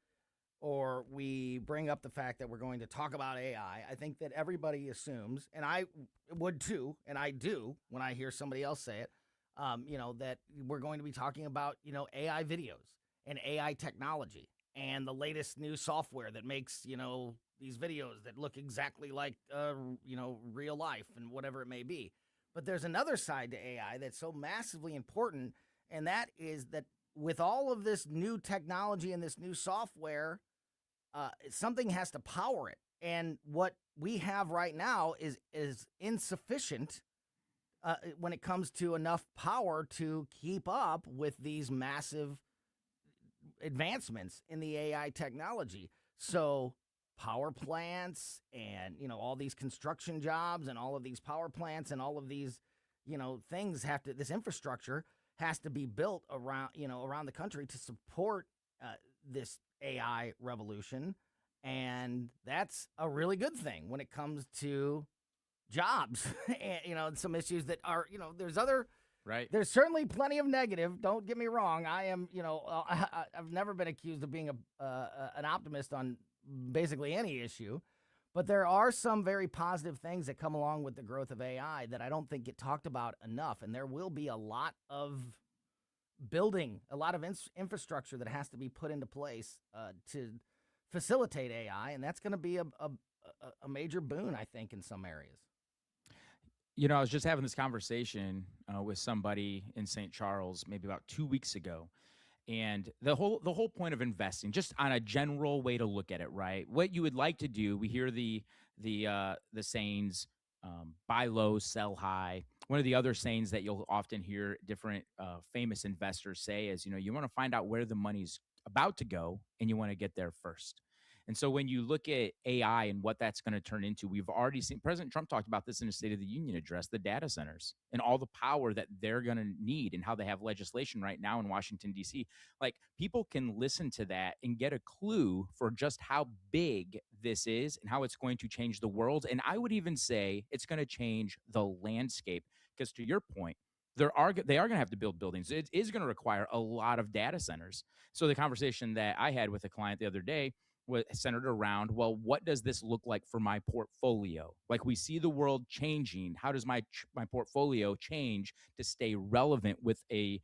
or we bring up the fact that we're going to talk about AI, I think that everybody assumes, and I would too, and I do when I hear somebody else say it, that we're going to be talking about, AI videos and AI technology and the latest new software that makes, these videos that look exactly like, real life and whatever it may be. But there's another side to AI that's so massively important, and that is that with all of this new technology and this new software, something has to power it. And what we have right now is insufficient when it comes to enough power to keep up with these massive advancements in the AI technology. So power plants and, all these construction jobs and all of these power plants and all of these, things this infrastructure has to be built around the country to support this AI revolution, and that's a really good thing when it comes to jobs. And, some issues that are, there's certainly plenty of negative. Don't get me wrong. I am, I've never been accused of being an optimist on basically any issue. But there are some very positive things that come along with the growth of AI that I don't think get talked about enough. And there will be a lot of building, a lot of infrastructure that has to be put into place to facilitate AI. And that's going to be a major boon, I think, in some areas. I was just having this conversation with somebody in St. Charles maybe about 2 weeks ago. And the whole point of investing, just on a general way to look at it, right? What you would like to do, we hear the sayings, buy low, sell high. One of the other sayings that you'll often hear different famous investors say is, you want to find out where the money's about to go, and you want to get there first. And so when you look at AI and what that's going to turn into, we've already seen President Trump talked about this in his State of the Union address, the data centers and all the power that they're going to need, and how they have legislation right now in Washington, D.C. Like, people can listen to that and get a clue for just how big this is and how it's going to change the world. And I would even say it's going to change the landscape, because to your point, they are going to have to build buildings. It is going to require a lot of data centers. So the conversation that I had with a client the other day was centered around, well, what does this look like for my portfolio? Like, we see the world changing. How does my portfolio change to stay relevant with a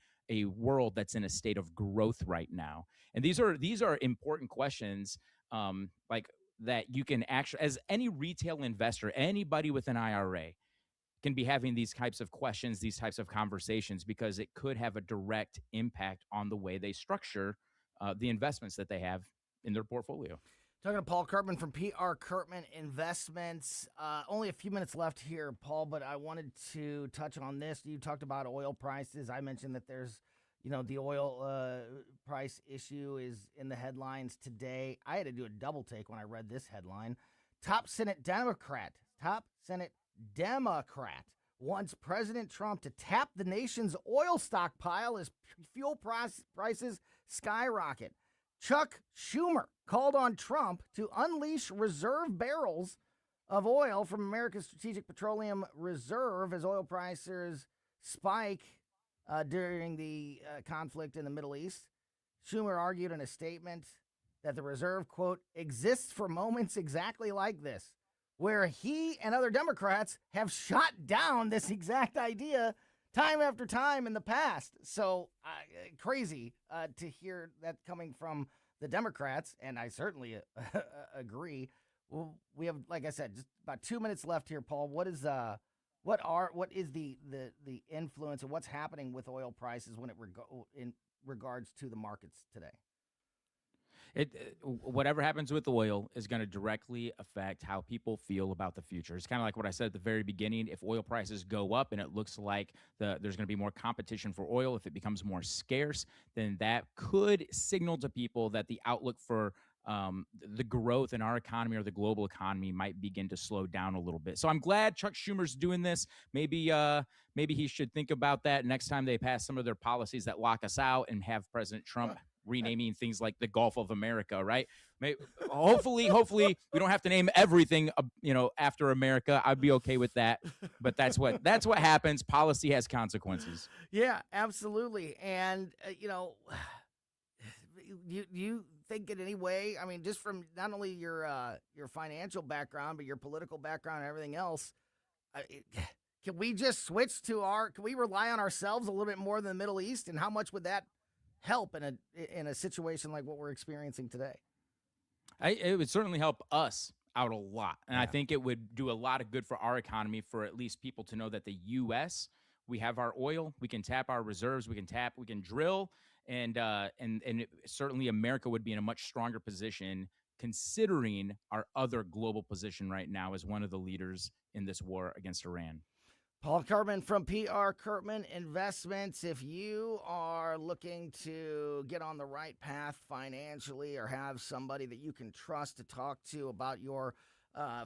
world that's in a state of growth right now? And these are important questions, like that you can actually, as any retail investor, anybody with an IRA can be having these types of questions, these types of conversations, because it could have a direct impact on the way they structure the investments that they have in their portfolio. Talking to Paul Curtman from PR Curtman Investments. Only a few minutes left here, Paul, but I wanted to touch on this. You talked about oil prices. I mentioned that there's, the oil price issue is in the headlines today. I had to do a double take when I read this headline. Top Senate Democrat wants President Trump to tap the nation's oil stockpile as fuel prices skyrocket. Chuck Schumer called on Trump to unleash reserve barrels of oil from America's Strategic Petroleum Reserve as oil prices spike during the conflict in the Middle East. Schumer argued in a statement that the reserve, quote, exists for moments exactly like this, where he and other Democrats have shot down this exact idea time after time in the past. So crazy to hear that coming from the Democrats, and I certainly agree. Well, we have, like I said, just about 2 minutes left here, Paul. What is the influence, and what's happening with oil prices when in regards to the markets today? Whatever happens with oil is going to directly affect how people feel about the future. It's kind of like what I said at the very beginning. If oil prices go up and it looks like there's going to be more competition for oil, if it becomes more scarce, then that could signal to people that the outlook for the growth in our economy or the global economy might begin to slow down a little bit. So I'm glad Chuck Schumer's doing this. Maybe he should think about that next time they pass some of their policies that lock us out, and have President Trump renaming things like the Gulf of America, right? Hopefully we don't have to name everything, after America. I'd be okay with that. But that's what happens. Policy has consequences. Yeah, absolutely. And you think in any way, I mean, just from not only your financial background, but your political background and everything else, can we just switch to can we rely on ourselves a little bit more than the Middle East? And how much would that help in a situation like what we're experiencing today? It would certainly help us out a lot. And I think it would do a lot of good for our economy, for at least people to know that the U.S., we have our oil, we can tap our reserves, we can drill, and certainly America would be in a much stronger position, considering our other global position right now as one of the leaders in this war against Iran. Paul Curtman from PR Curtman Investments. If you are looking to get on the right path financially, or have somebody that you can trust to talk to about your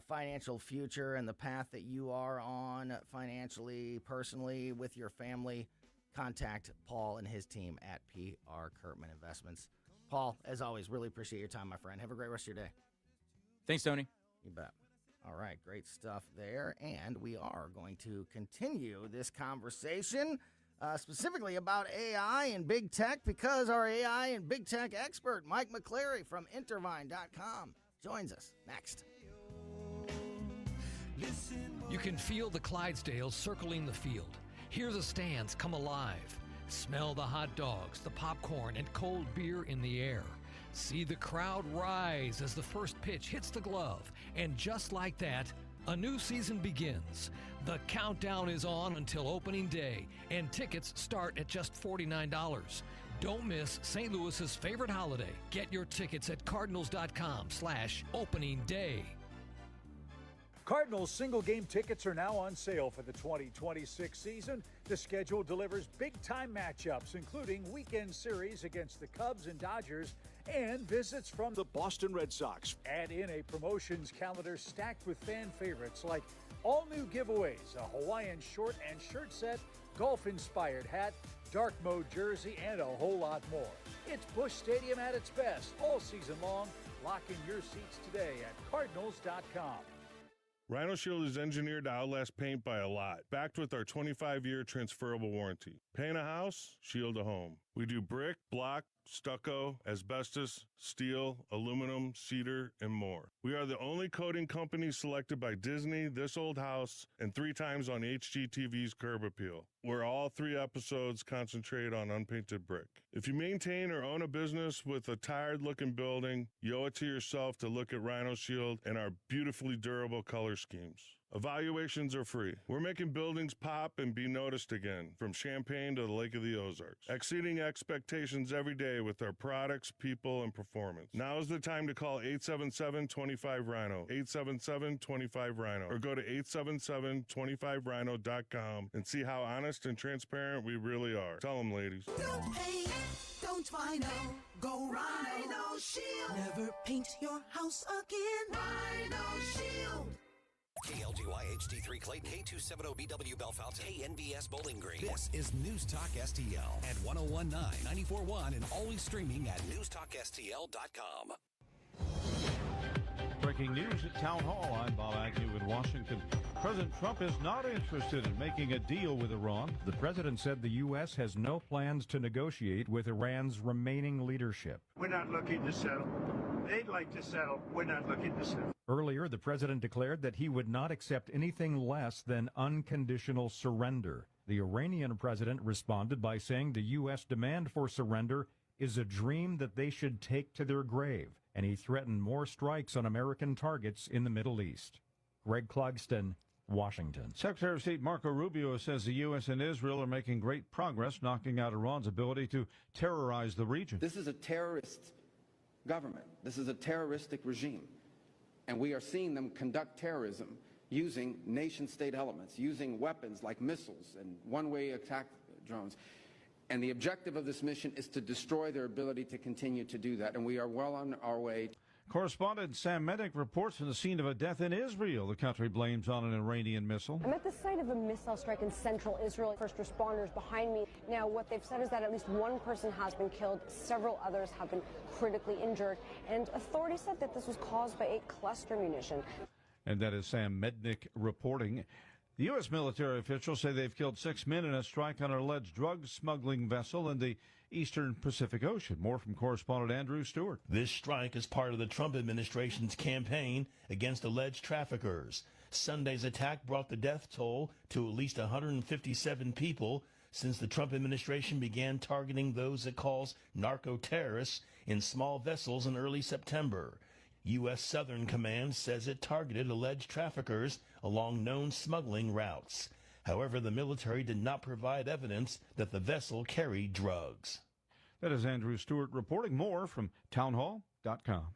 financial future and the path that you are on financially, personally, with your family, contact Paul and his team at PR Curtman Investments. Paul, as always, really appreciate your time, my friend. Have a great rest of your day. Thanks, Tony. You bet. All right, great stuff there. And we are going to continue this conversation specifically about AI and big tech because our AI and big tech expert, Mike McClary from Intervine.com, joins us next. You can feel the Clydesdales circling the field. Hear the stands come alive. Smell the hot dogs, the popcorn, and cold beer in the air. See the crowd rise as the first pitch hits the glove. And just like that, a new season begins. The countdown is on until opening day, and tickets start at just $49. Don't miss St. Louis's favorite holiday. Get your tickets at cardinals.com/opening day. Cardinals single-game tickets are now on sale for the 2026 season. The schedule delivers big-time matchups, including weekend series against the Cubs and Dodgers, and visits from the Boston Red Sox. Add in a promotions calendar stacked with fan favorites like all-new giveaways, a Hawaiian short and shirt set, golf-inspired hat, dark mode jersey, and a whole lot more. It's Busch Stadium at its best all season long. Lock in your seats today at Cardinals.com. Rhino Shield is engineered to outlast paint by a lot, backed with our 25-year transferable warranty. Paint a house, shield a home. We do brick, block, stucco, asbestos, steel, aluminum, cedar, and more. We are the only coating company selected by Disney, This Old House, and 3 times on HGTV's Curb Appeal, where all 3 episodes concentrate on unpainted brick. If you maintain or own a business with a tired-looking building, you owe it to yourself to look at Rhino Shield and our beautifully durable color schemes. Evaluations are free. We're making buildings pop and be noticed again, from Champaign to the Lake of the Ozarks, exceeding expectations every day with our products, people, and performance. Now is the time to call 877-25-RHINO, 877-25-RHINO, or go to 877-25rhino.com and see how honest and transparent we really are. Tell them, ladies. Don't paint, don't Rhino, go Rhino Shield. Never paint your house again. Rhino Shield. KLGY HD3 Clayton, K270BW Bellefonte, KNBS Bowling Green. This is News Talk STL at 1019, 94.1, and always streaming at newstalkstl.com. Breaking news at Town Hall. I'm Bob Agnew in Washington. President Trump is not interested in making a deal with Iran. The president said the U.S. has no plans to negotiate with Iran's remaining leadership. We're not looking to settle. They'd like to settle. We're not looking to settle. Earlier, the president declared that he would not accept anything less than unconditional surrender. The Iranian president responded by saying the U.S. demand for surrender is a dream that they should take to their grave, and he threatened more strikes on American targets in the Middle East. Greg Clugston, Washington. Secretary of State Marco Rubio says the U.S. and Israel are making great progress knocking out Iran's ability to terrorize the region. This is a terrorist government. This is a terroristic regime. And we are seeing them conduct terrorism using nation-state elements, using weapons like missiles and one-way attack drones. And the objective of this mission is to destroy their ability to continue to do that. And we are well on our way. Correspondent Sam Medic reports from the scene of a death in Israel. The country blames on an Iranian missile. I'm at the site of a missile strike in central Israel. First responders behind me. Now, what they've said is that at least one person has been killed. Several others have been critically injured. And authorities said that this was caused by a cluster munition. And that is Sam Mednick reporting. The U.S. military officials say they've killed 6 men in a strike on an alleged drug smuggling vessel in the Eastern Pacific Ocean. More from correspondent Andrew Stewart. This strike is part of the Trump administration's campaign against alleged traffickers. Sunday's attack brought the death toll to at least 157 people since the Trump administration began targeting those it calls narco-terrorists in small vessels in early September. U.S. Southern Command says it targeted alleged traffickers along known smuggling routes. However, the military did not provide evidence that the vessel carried drugs. That is Andrew Stewart reporting. More from townhall.com.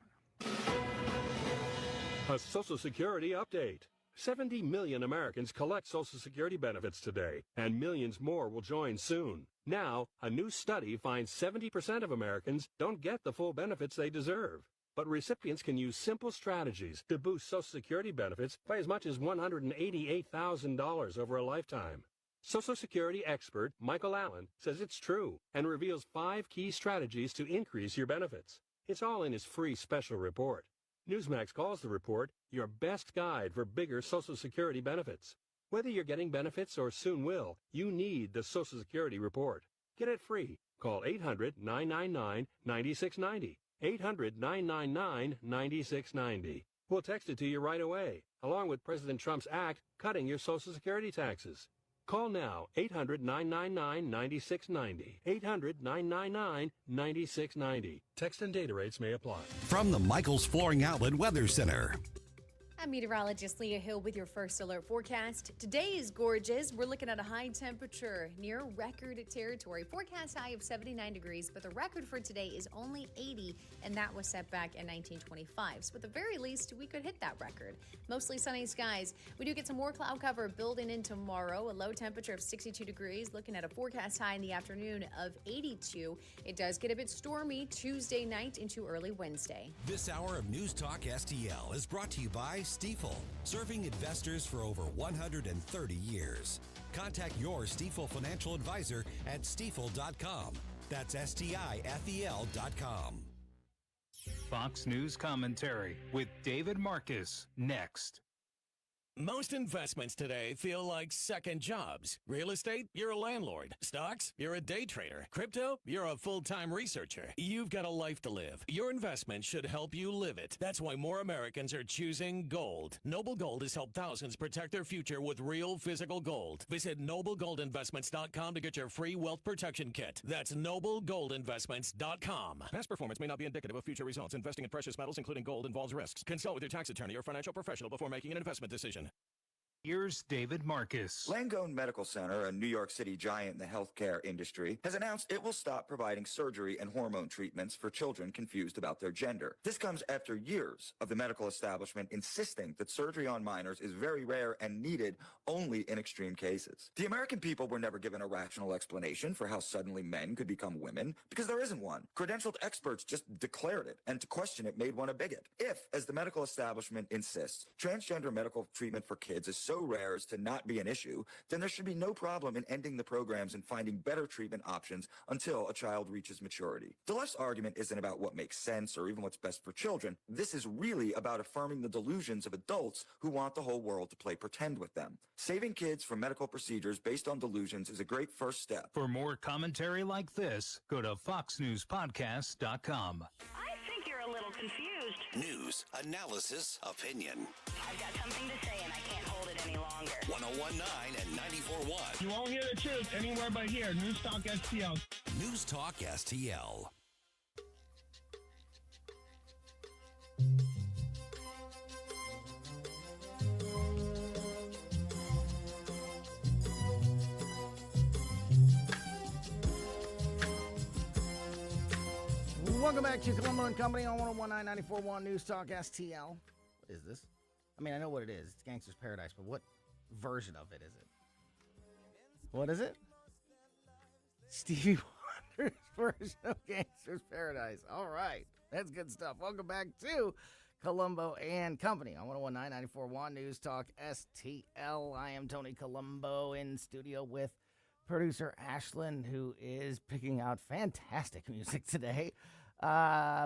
A Social Security update. 70 million Americans collect Social Security benefits today, and millions more will join soon. Now, a new study finds 70% of Americans don't get the full benefits they deserve. But recipients can use simple strategies to boost Social Security benefits by as much as $188,000 over a lifetime. Social Security expert Michael Allen says it's true and reveals 5 key strategies to increase your benefits. It's all in his free special report. Newsmax calls the report your best guide for bigger Social Security benefits. Whether you're getting benefits or soon will, you need the Social Security report. Get it free. Call 800-999-9690. 800-999-9690. We'll text it to you right away, along with President Trump's act cutting your Social Security taxes. Call now, 800-999-9690. 800-999-9690. Text and data rates may apply. From the Michaels Flooring Outlet Weather Center. I'm meteorologist Leah Hill with your first alert forecast. Today is gorgeous. We're looking at a high temperature near record territory. Forecast high of 79 degrees, but the record for today is only 80, and that was set back in 1925. So at the very least, we could hit that record. Mostly sunny skies. We do get some more cloud cover building in tomorrow. A low temperature of 62 degrees, looking at a forecast high in the afternoon of 82. It does get a bit stormy Tuesday night into early Wednesday. This hour of News Talk STL is brought to you by Stifel, serving investors for over 130 years. Contact your Stifel financial advisor at stifel.com. That's STIFEL.com. Fox News commentary with David Marcus next. Most investments today feel like second jobs. Real estate, you're a landlord. Stocks, you're a day trader. Crypto, you're a full-time researcher. You've got a life to live. Your investment should help you live it. That's why more Americans are choosing gold. Noble Gold has helped thousands protect their future with real physical gold. Visit noblegoldinvestments.com to get your free wealth protection kit. That's noblegoldinvestments.com. Past performance may not be indicative of future results. Investing in precious metals, including gold, involves risks. Consult with your tax attorney or financial professional before making an investment decision. Here's David Marcus. Langone Medical Center, a New York City giant in the healthcare industry, has announced it will stop providing surgery and hormone treatments for children confused about their gender. This comes after years of the medical establishment insisting that surgery on minors is very rare and needed only in extreme cases. The American people were never given a rational explanation for how suddenly men could become women, because there isn't one. Credentialed experts just declared it, and to question it made one a bigot. If, as the medical establishment insists, transgender medical treatment for kids is so rare as to not be an issue, then there should be no problem in ending the programs and finding better treatment options until a child reaches maturity. The left's argument isn't about what makes sense or even what's best for children. This is really about affirming the delusions of adults who want the whole world to play pretend with them. Saving kids from medical procedures based on delusions is a great first step. For more commentary like this, go to foxnewspodcast.com. I think you're a little confused. News, analysis, opinion. I've got something to say and I can't hold it any longer. 101.9 and 94.1. You won't hear the truth anywhere but here. News Talk STL. News Talk STL. Welcome back to Colombo Company on 101.9 94.1 News Talk STL. What is this? I mean, I know what it is. It's Gangster's Paradise, but what version of it is it? What is it? Stevie Wonder's version of Gangster's Paradise. All right. That's good stuff. Welcome back to Colombo and Company on 101.9 94.1 News Talk STL. I am Tony Colombo in studio with producer Ashlyn, who is picking out fantastic music today.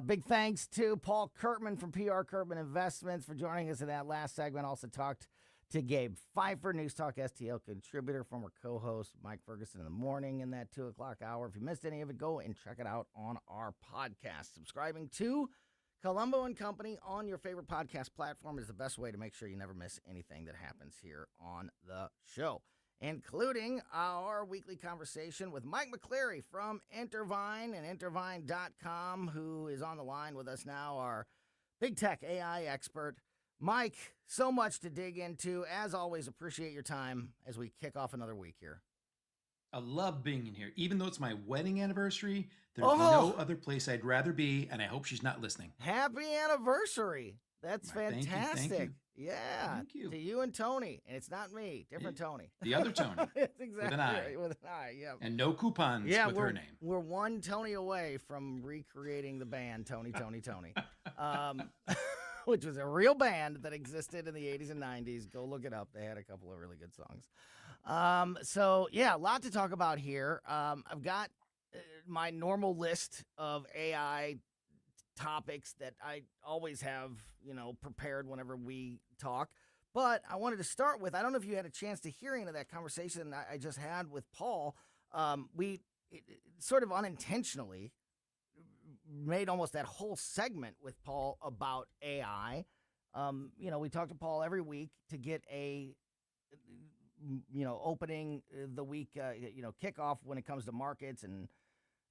Big thanks to Paul Curtman from PR Curtman Investments for joining us in that last segment. Also talked to Gabe Phifer, News Talk STL contributor, former co-host Mike Ferguson in the morning in that 2 o'clock hour. If you missed any of it, go and check it out on our podcast. Subscribing to Colombo and Company on your favorite podcast platform is the best way to make sure you never miss anything that happens here on the show, including our weekly conversation with Mike McClary from Intervine and Intervine.com, who is on the line with us now, our big tech AI expert. Mike, so much to dig into. As always, appreciate your time as we kick off another week here. I love being in here. Even though it's my wedding anniversary, there's no other place I'd rather be, and I hope she's not listening. Happy anniversary. That's fantastic. Thank you. Yeah. Thank you. To you and Tony. And it's not me. Different Tony. The other Tony. It's exactly with an I. right. With an I, yeah. And no coupons with her name. We're one Tony away from recreating the band Tony. which was a real band that existed in the 80s and 90s. Go look it up. They had a couple of really good songs. So, yeah, a lot to talk about here. I've got my normal list of AI topics that I always have, prepared whenever we talk. But I wanted to start with, I don't know if you had a chance to hear any of that conversation I just had with Paul. We sort of unintentionally made almost that whole segment with Paul about AI. We talk to Paul every week to get a, opening the week, kickoff when it comes to markets and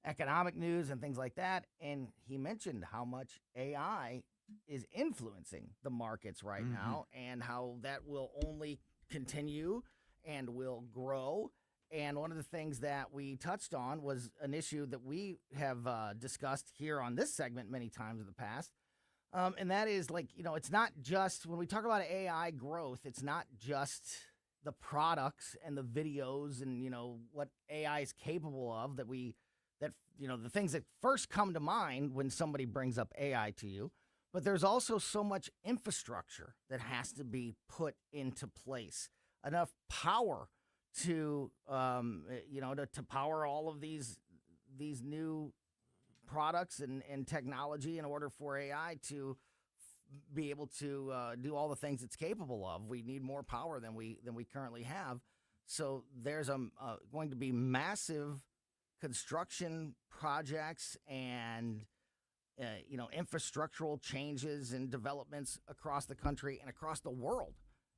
economic news and things like that. And he mentioned how much AI is influencing the markets right now and how that will only continue and will grow. And one of the things that we touched on was an issue that we have discussed here on this segment many times in the past. And that is it's not just, when we talk about AI growth, it's not just the products and the videos and, what AI is capable of the things that first come to mind when somebody brings up AI to you. But there's also so much infrastructure that has to be put into place, enough power to power all of these new products and technology in order for AI to be able to do all the things it's capable of. We need more power than we currently have. So there's going to be massive construction projects and infrastructural changes and developments across the country and across the world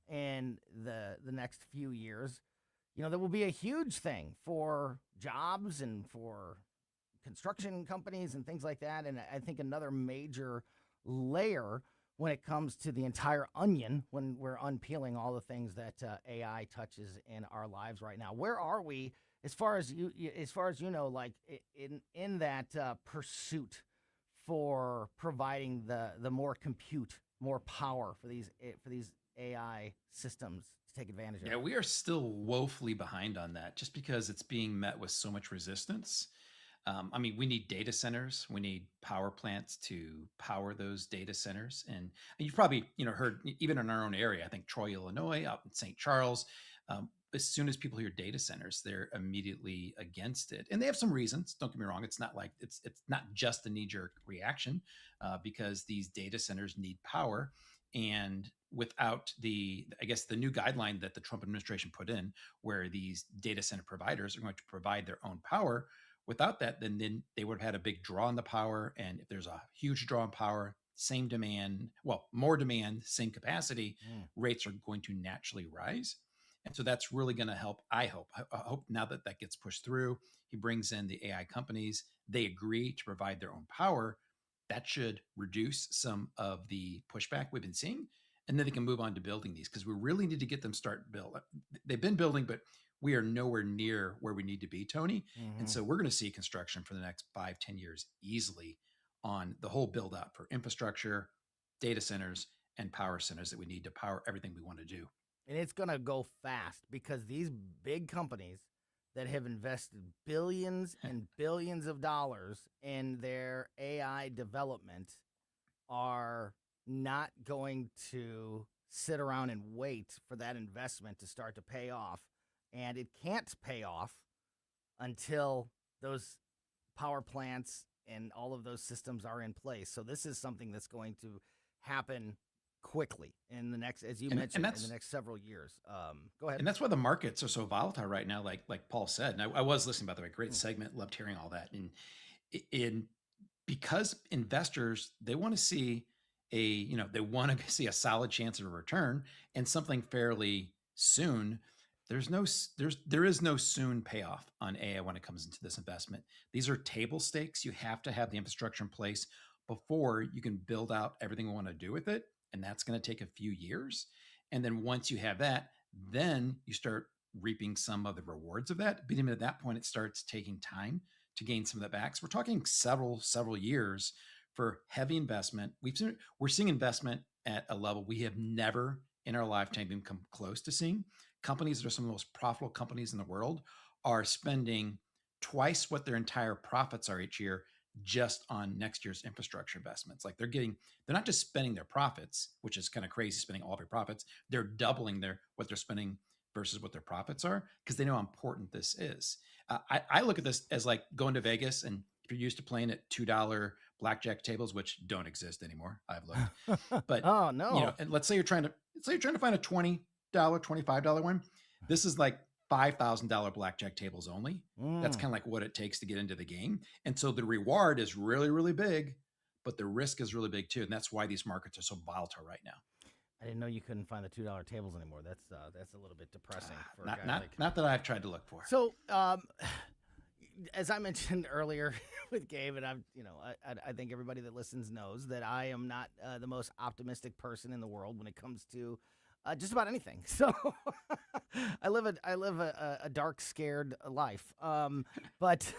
in the next few years. There will be a huge thing for jobs and for construction companies and things like that. And I think another major layer when it comes to the entire onion, when we're unpeeling all the things that AI touches in our lives right now. Where are we as far as in that pursuit for providing the more compute, more power for these AI systems to take advantage of? Yeah, we are still woefully behind on that just because it's being met with so much resistance. We need data centers. We need power plants to power those data centers. And you've probably, heard, even in our own area, I think Troy, Illinois, out in St. Charles, as soon as people hear data centers, they're immediately against it. And they have some reasons. Don't get me wrong. It's not like it's not just a knee-jerk reaction because these data centers need power. And without the new guideline that the Trump administration put in, where these data center providers are going to provide their own power, without that, then they would have had a big draw on the power. And if there's a huge draw on power, same demand, more demand, same capacity, rates are going to naturally rise. And so that's really going to help. I hope now that gets pushed through, he brings in the AI companies, they agree to provide their own power. That should reduce some of the pushback we've been seeing. And then they can move on to building these, because we really need to get them build. They've been building, but we are nowhere near where we need to be, Tony. And so we're going to see construction for the next 5-10 years easily on the whole build out for infrastructure, data centers, and power centers that we need to power everything we want to do. And it's going to go fast because these big companies that have invested billions and billions of dollars in their AI development are not going to sit around and wait for that investment to start to pay off. And it can't pay off until those power plants and all of those systems are in place. So this is something that's going to happen quickly in the next, as you mentioned, in the next several years. Go ahead. And that's why the markets are so volatile right now, like Paul said. And I was listening, by the way, great segment, loved hearing all that. And because investors, they want to see a solid chance of a return and something fairly soon. There is no soon payoff on AI when it comes into this investment. These are table stakes. You have to have the infrastructure in place before you can build out everything we want to do with it. And that's going to take a few years. And then once you have that, then you start reaping some of the rewards of that. But even at that point, it starts taking time to gain some of that back. So we're talking several years for heavy investment. We're seeing investment at a level we have never in our lifetime even come close to seeing. Companies that are some of the most profitable companies in the world are spending twice what their entire profits are each year just on next year's infrastructure investments. Like they're not just spending their profits, which is kind of crazy, spending all of your profits. They're doubling what they're spending versus what their profits are, because they know how important this is. I look at this as like going to Vegas, and if you're used to playing at $2 blackjack tables, which don't exist anymore, I've looked. But oh no, and let's say you're trying to find a $20, $25 one. This is like $5,000 blackjack tables only. That's kind of like what it takes to get into the game. And so the reward is really, really big, but the risk is really big too. And that's why these markets are so volatile right now. I didn't know you couldn't find the $2 tables anymore. That's a little bit depressing for a guy not that I've tried to look for. So, as I mentioned earlier with Gabe, and I think everybody that listens knows that I am not the most optimistic person in the world when it comes to just about anything. So I live a dark, scared life. But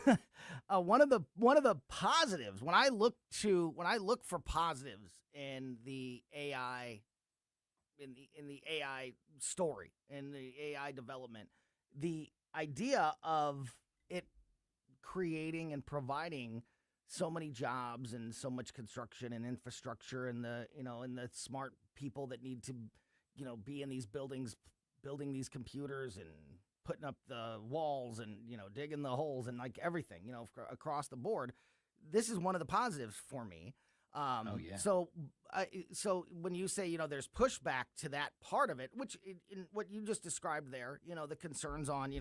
one of the positives when I look for positives in the AI. In the AI story, in the AI development, the idea of it creating and providing so many jobs and so much construction and infrastructure and the smart people that need to, be in these buildings, building these computers and putting up the walls and, digging the holes and like everything, across the board. This is one of the positives for me. So when you say, there's pushback to that part of it, which in what you just described there, the concerns on,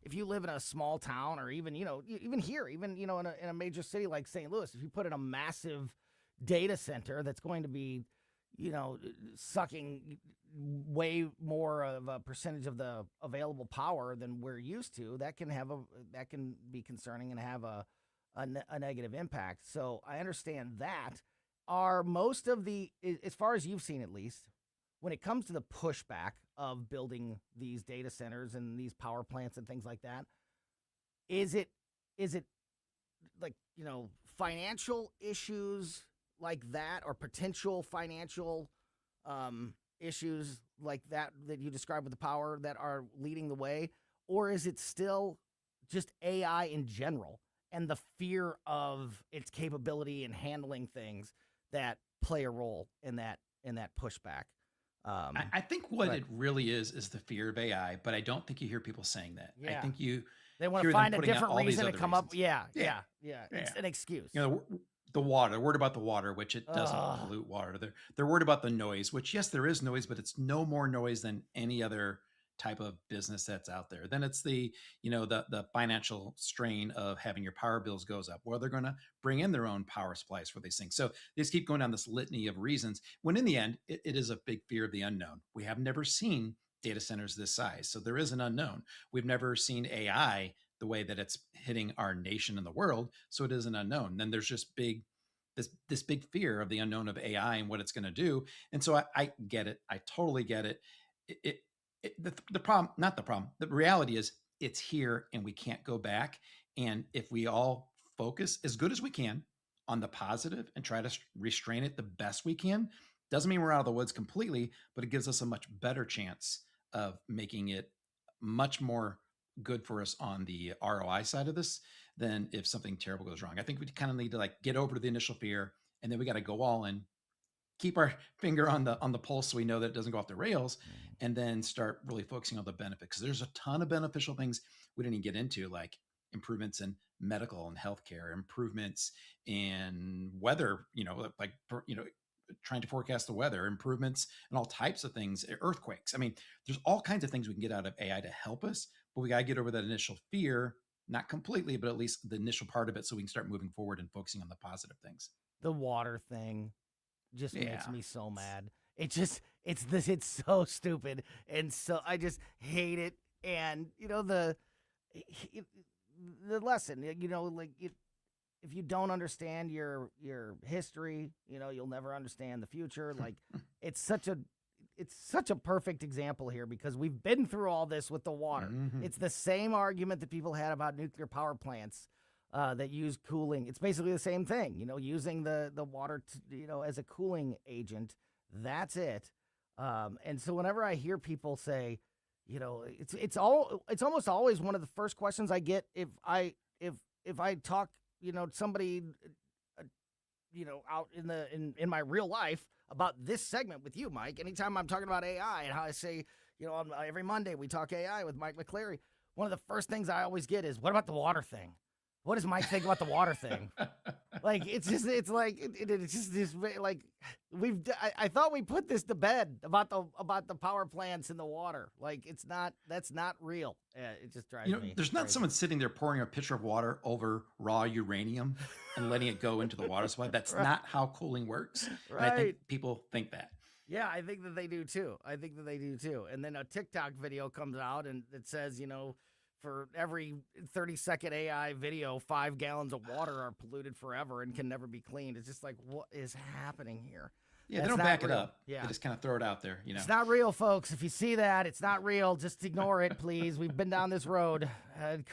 if you live in a small town or even, even here, even, in a major city like St. Louis, if you put in a massive data center that's going to be, sucking way more of a percentage of the available power than we're used to, that can be concerning and have a negative impact. So I understand that. Are most of as far as you've seen at least, when it comes to the pushback of building these data centers and these power plants and things like that, is it like, financial issues like that, or potential financial issues like that you described with the power that are leading the way? Or is it still just AI in general and the fear of its capability in handling things that play a role in that pushback? I think what it really is the fear of AI, but I don't think you hear people saying that. Yeah. I think they want to find a different reason to come up. Yeah. It's an excuse. The water. They're worried about the water, which it doesn't pollute water. They're worried about the noise, which yes, there is noise, but it's no more noise than any other type of business that's out there. Then it's the financial strain of having your power bills goes up, or they're going to bring in their own power supplies for these things. So they just keep going down this litany of reasons, when in the end, it is a big fear of the unknown. We have never seen data centers this size. So there is an unknown. We've never seen AI the way that it's hitting our nation and the world. So it is an unknown. Then there's just this big fear of the unknown of AI and what it's going to do. And so I get it. I totally get it. The problem, not the problem, the reality is it's here and we can't go back. And if we all focus as good as we can on the positive and try to restrain it the best we can, doesn't mean we're out of the woods completely, but it gives us a much better chance of making it much more good for us on the ROI side of this than if something terrible goes wrong. I think we kind of need to get over the initial fear, and then we got to go all in, keep our finger on the pulse so we know that it doesn't go off the rails, and then start really focusing on the benefit, because there's a ton of beneficial things we didn't even get into, like improvements in medical and healthcare, improvements in weather, trying to forecast the weather, improvements and all types of things, earthquakes. I mean, there's all kinds of things we can get out of AI to help us, but we got to get over that initial fear, not completely, but at least the initial part of it, so we can start moving forward and focusing on the positive things. The water thing just makes me so mad. It's so stupid. And so I just hate it. And, the lesson, if you don't understand your history, you'll never understand the future. Like it's such a perfect example here, because we've been through all this with the water. Mm-hmm. It's the same argument that people had about nuclear power plants that use cooling. It's basically the same thing, using the water as a cooling agent. That's it. And so whenever I hear people say, it's almost always one of the first questions I get if I talk, somebody, out in my real life about this segment with you, Mike. Anytime I'm talking about AI and how I say, every Monday we talk AI with Mike McClary, one of the first things I always get is, what about the water thing? What does Mike think about the water thing? Like, it's just this, like, I thought we put this to bed about the power plants and the water. Like, that's not real. It just drives me. There's not crazy. someone sitting there pouring a pitcher of water over raw uranium and letting it go into the water supply. That's Right. not how cooling works. Right. And I think people think that. Yeah, I think that they do too. And then a TikTok video comes out and it says, for every 30-second AI video, 5 gallons of water are polluted forever and can never be cleaned. It's just like, what is happening here? Yeah, That's they don't not back it real. up. Yeah. They just kind of throw it out there, It's not real, folks. If you see that, it's not real. Just ignore it, please. We've been down this road.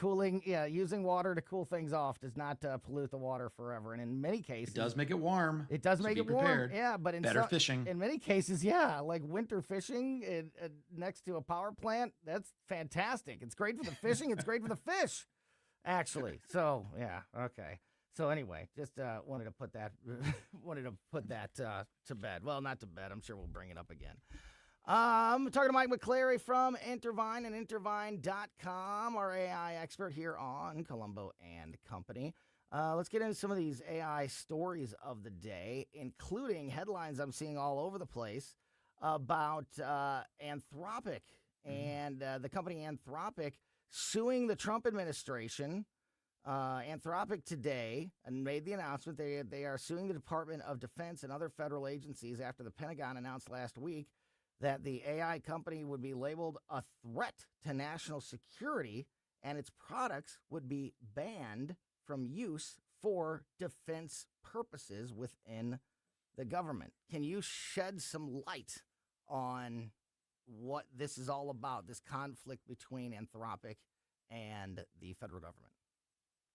Using water to cool things off does not pollute the water forever. And in many cases, It does make it warm. It does so make be it warm. prepared. Yeah, but better fishing. in many cases, like winter fishing next to a power plant, that's fantastic. It's great for the fishing. It's great for the fish, actually. So, yeah, okay. So anyway, just wanted to put that to bed. Well, not to bed. I'm sure we'll bring it up again. I'm talking to Mike McClary from Intervine and Intervine.com, our AI expert here on Colombo and Company. Let's get into some of these AI stories of the day, including headlines I'm seeing all over the place about Anthropic and the company Anthropic suing the Trump administration. Anthropic today made the announcement they are suing the Department of Defense and other federal agencies after the Pentagon announced last week that the AI company would be labeled a threat to national security and its products would be banned from use for defense purposes within the government. Can you shed some light on what this is all about, this conflict between Anthropic and the federal government?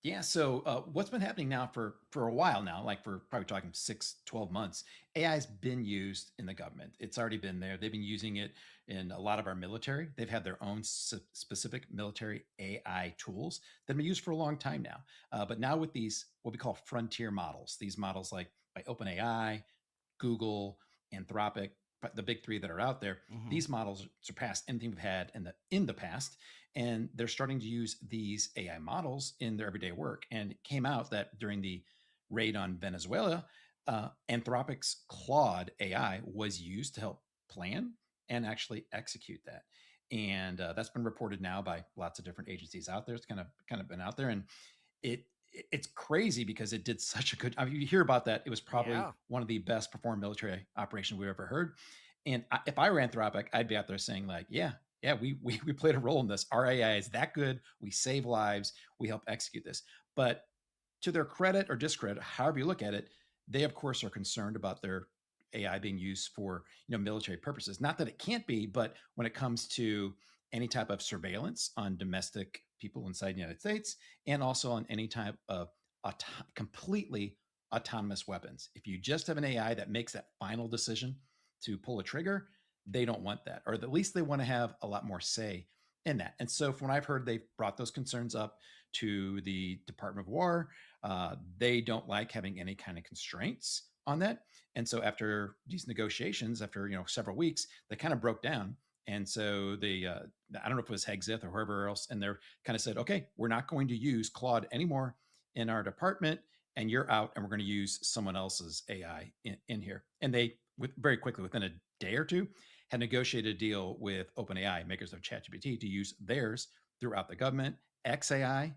Yeah, so what's been happening now for a while now, like for probably talking 6-12 months, AI has been used in the government. It's already been there. They've been using it in a lot of our military. They've had their own specific military AI tools that have been used for a long time now. But now with these, what we call frontier models, these models like by OpenAI, Google, Anthropic, the big three that are out there, these models surpass anything we've had in the past. And they're starting to use these AI models in their everyday work. And it came out that during the raid on Venezuela, Anthropic's Claude AI was used to help plan and actually execute that. And that's been reported now by lots of different agencies out there. It's kind of been out there, and it's crazy because it did such a good. I mean, you hear about that. It was probably one of the best performed military operations we've ever heard. And if I were Anthropic, I'd be out there saying like, yeah, we played a role in this. Our AI is that good. We save lives. We help execute this. But to their credit or discredit, however you look at it, they of course are concerned about their AI being used for military purposes. Not that it can't be, but when it comes to any type of surveillance on domestic people inside the United States, and also on any type of completely autonomous weapons. If you just have an AI that makes that final decision to pull a trigger, they don't want that, or at least they want to have a lot more say in that. And so from what I've heard, they've brought those concerns up to the Department of War. They don't like having any kind of constraints on that. And so after these negotiations, after several weeks, they kind of broke down. And so they, I don't know if it was Hegseth or whoever else, and they're kind of said, okay, we're not going to use Claude anymore in our department, and you're out, and we're going to use someone else's AI in here. And they, very quickly, within a day or two, had negotiated a deal with OpenAI, makers of ChatGPT, to use theirs throughout the government. XAI,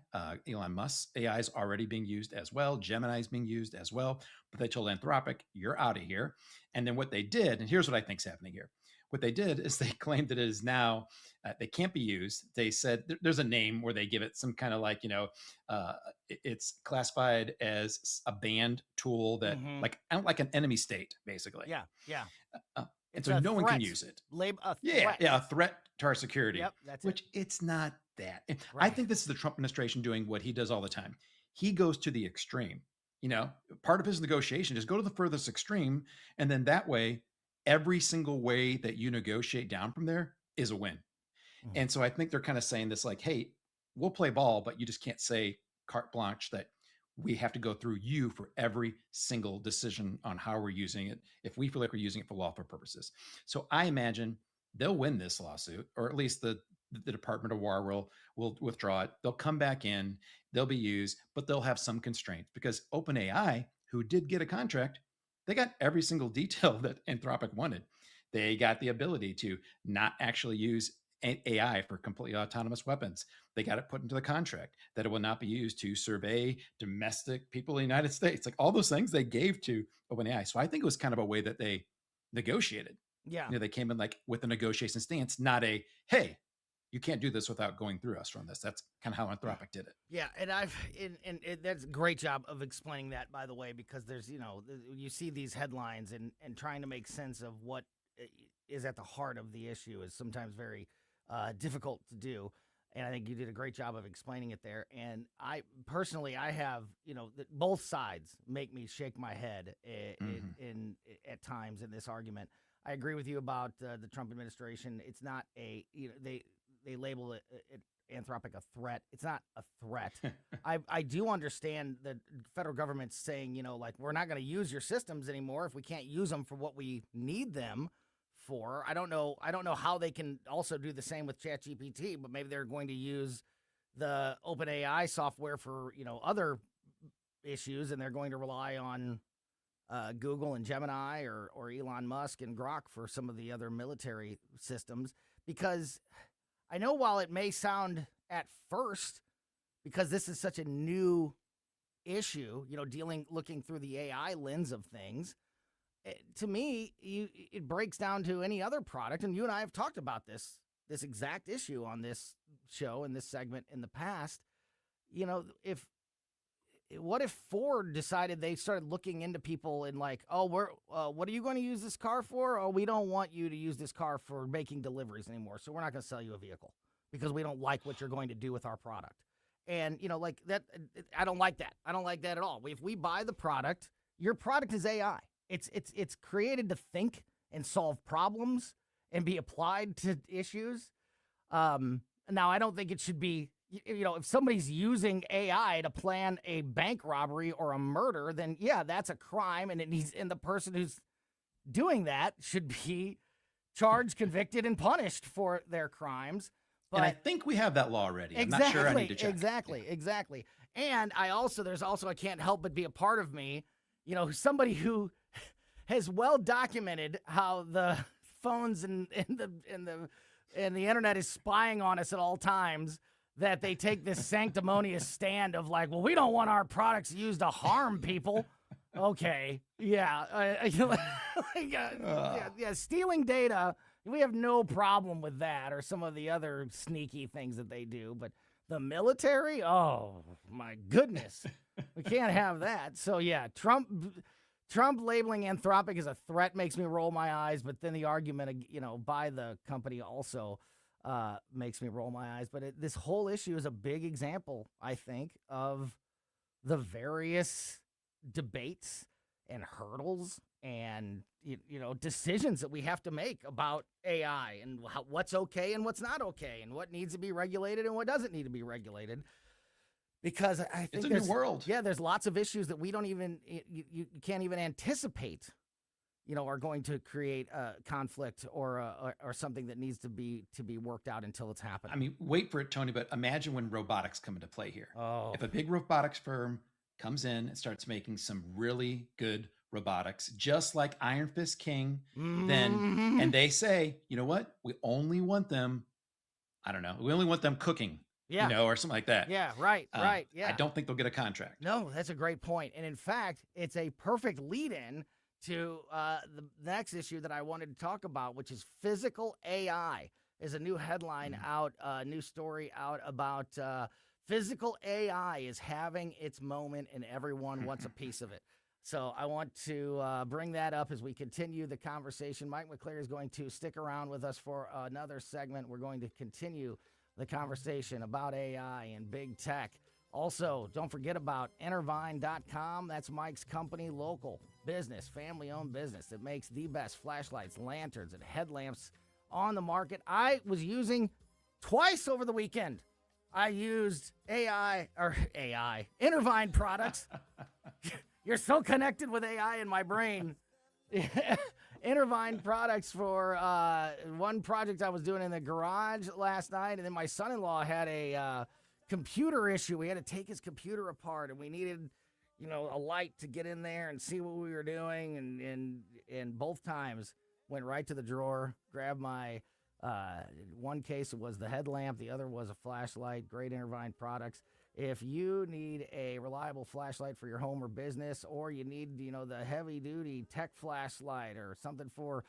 Elon Musk's AI is already being used as well. Gemini is being used as well. But they told Anthropic, you're out of here. And then what they did, and here's what I think is happening here. What they did is they claimed that it is now, they can't be used. They said there's a name where they give it some kind of like, it's classified as a banned tool that like an enemy state, basically. Yeah. And so no one can use it. A threat to our security. Yep, that's which it's not that. I think this is the Trump administration doing what he does all the time. He goes to the extreme. Part of his negotiation is go to the furthest extreme, and then that way, every single way that you negotiate down from there is a win. And so I think they're kind of saying this like, hey, we'll play ball, but you just can't say carte blanche that we have to go through you for every single decision on how we're using it, if we feel like we're using it for lawful purposes. So I imagine they'll win this lawsuit, or at least the Department of War will withdraw it. They'll come back in, they'll be used, but they'll have some constraints because OpenAI, who did get a contract, they got every single detail that Anthropic wanted. They got the ability to not actually use AI for completely autonomous weapons. They got it put into the contract that it will not be used to survey domestic people in the United States. Like all those things they gave to OpenAI. So I think it was kind of a way that they negotiated. Yeah. They came in like with a negotiation stance, not a, hey, you can't do this without going through us from this. That's kind of how Anthropic did it. Yeah, and that's a great job of explaining that, by the way, because there's, you see these headlines and trying to make sense of what is at the heart of the issue is sometimes very difficult to do. And I think you did a great job of explaining it there. And I personally, I have, both sides make me shake my head in at times in this argument. I agree with you about the Trump administration. It's not they label it Anthropic a threat. It's not a threat. I do understand the federal government's saying, like, we're not going to use your systems anymore if we can't use them for what we need them for. I don't know how they can also do the same with ChatGPT, but maybe they're going to use the OpenAI software for, other issues, and they're going to rely on Google and Gemini or Elon Musk and Grok for some of the other military systems, because I know while it may sound at first, because this is such a new issue, looking through the AI lens of things, to me, it breaks down to any other product. And you and I have talked about this exact issue on this show and this segment in the past. What if Ford decided they started looking into people and like, oh, what are you going to use this car for? Oh, we don't want you to use this car for making deliveries anymore, so we're not going to sell you a vehicle because we don't like what you're going to do with our product. And, like that, I don't like that. I don't like that at all. If we buy the product, your product is AI. It's created to think and solve problems and be applied to issues. Now, I don't think it should be, if somebody's using AI to plan a bank robbery or a murder, then yeah, that's a crime, and the person who's doing that should be charged, convicted, and punished for their crimes. But and I think we have that law already. Exactly, I'm not sure. I need to check. Exactly. And there's also I can't help but be a part of me, somebody who has well documented how the phones and the internet is spying on us at all times, that they take this sanctimonious stand of like, well, we don't want our products used to harm people. Okay. Yeah. Stealing data, we have no problem with that, or some of the other sneaky things that they do. But the military, oh, my goodness. We can't have that. So, yeah, Trump labeling Anthropic as a threat makes me roll my eyes, but then the argument, by the company also makes me roll my eyes. But this whole issue is a big example, I think, of the various debates and hurdles and decisions that we have to make about AI and what's okay and what's not okay and what needs to be regulated and what doesn't need to be regulated. Because I think it's a new world. Yeah, there's lots of issues that we don't even you can't even anticipate, are going to create a conflict or something that needs to be worked out until it's happening. I mean, wait for it, Tony. But imagine when robotics come into play here. Oh. If a big robotics firm comes in and starts making some really good robotics, just like Iron Fist King, then and they say, you know what, we only want them. I don't know. We only want them cooking. Yeah. Or something like that. Yeah, right. Yeah. I don't think they'll get a contract. No, that's a great point. And in fact, it's a perfect lead-in to the next issue that I wanted to talk about, which is physical AI. There's a new headline out, a new story out about physical AI is having its moment and everyone wants a piece of it. So I want to bring that up as we continue the conversation. Mike McClary is going to stick around with us for another segment. We're going to continue the conversation about AI and big tech. Also, don't forget about Intervine.com. That's Mike's company, local business, family-owned business that makes the best flashlights, lanterns, and headlamps on the market. I was using twice over the weekend I used Intervine products. You're so connected with AI in my brain. Intervine products for one project I was doing in the garage last night, and then my son-in-law had a computer issue. We had to take his computer apart, and we needed, a light to get in there and see what we were doing, and both times went right to the drawer, grabbed my one case, it was the headlamp, the other was a flashlight. Great Intervine products. If you need a reliable flashlight for your home or business, or you need, the heavy-duty tech flashlight or something for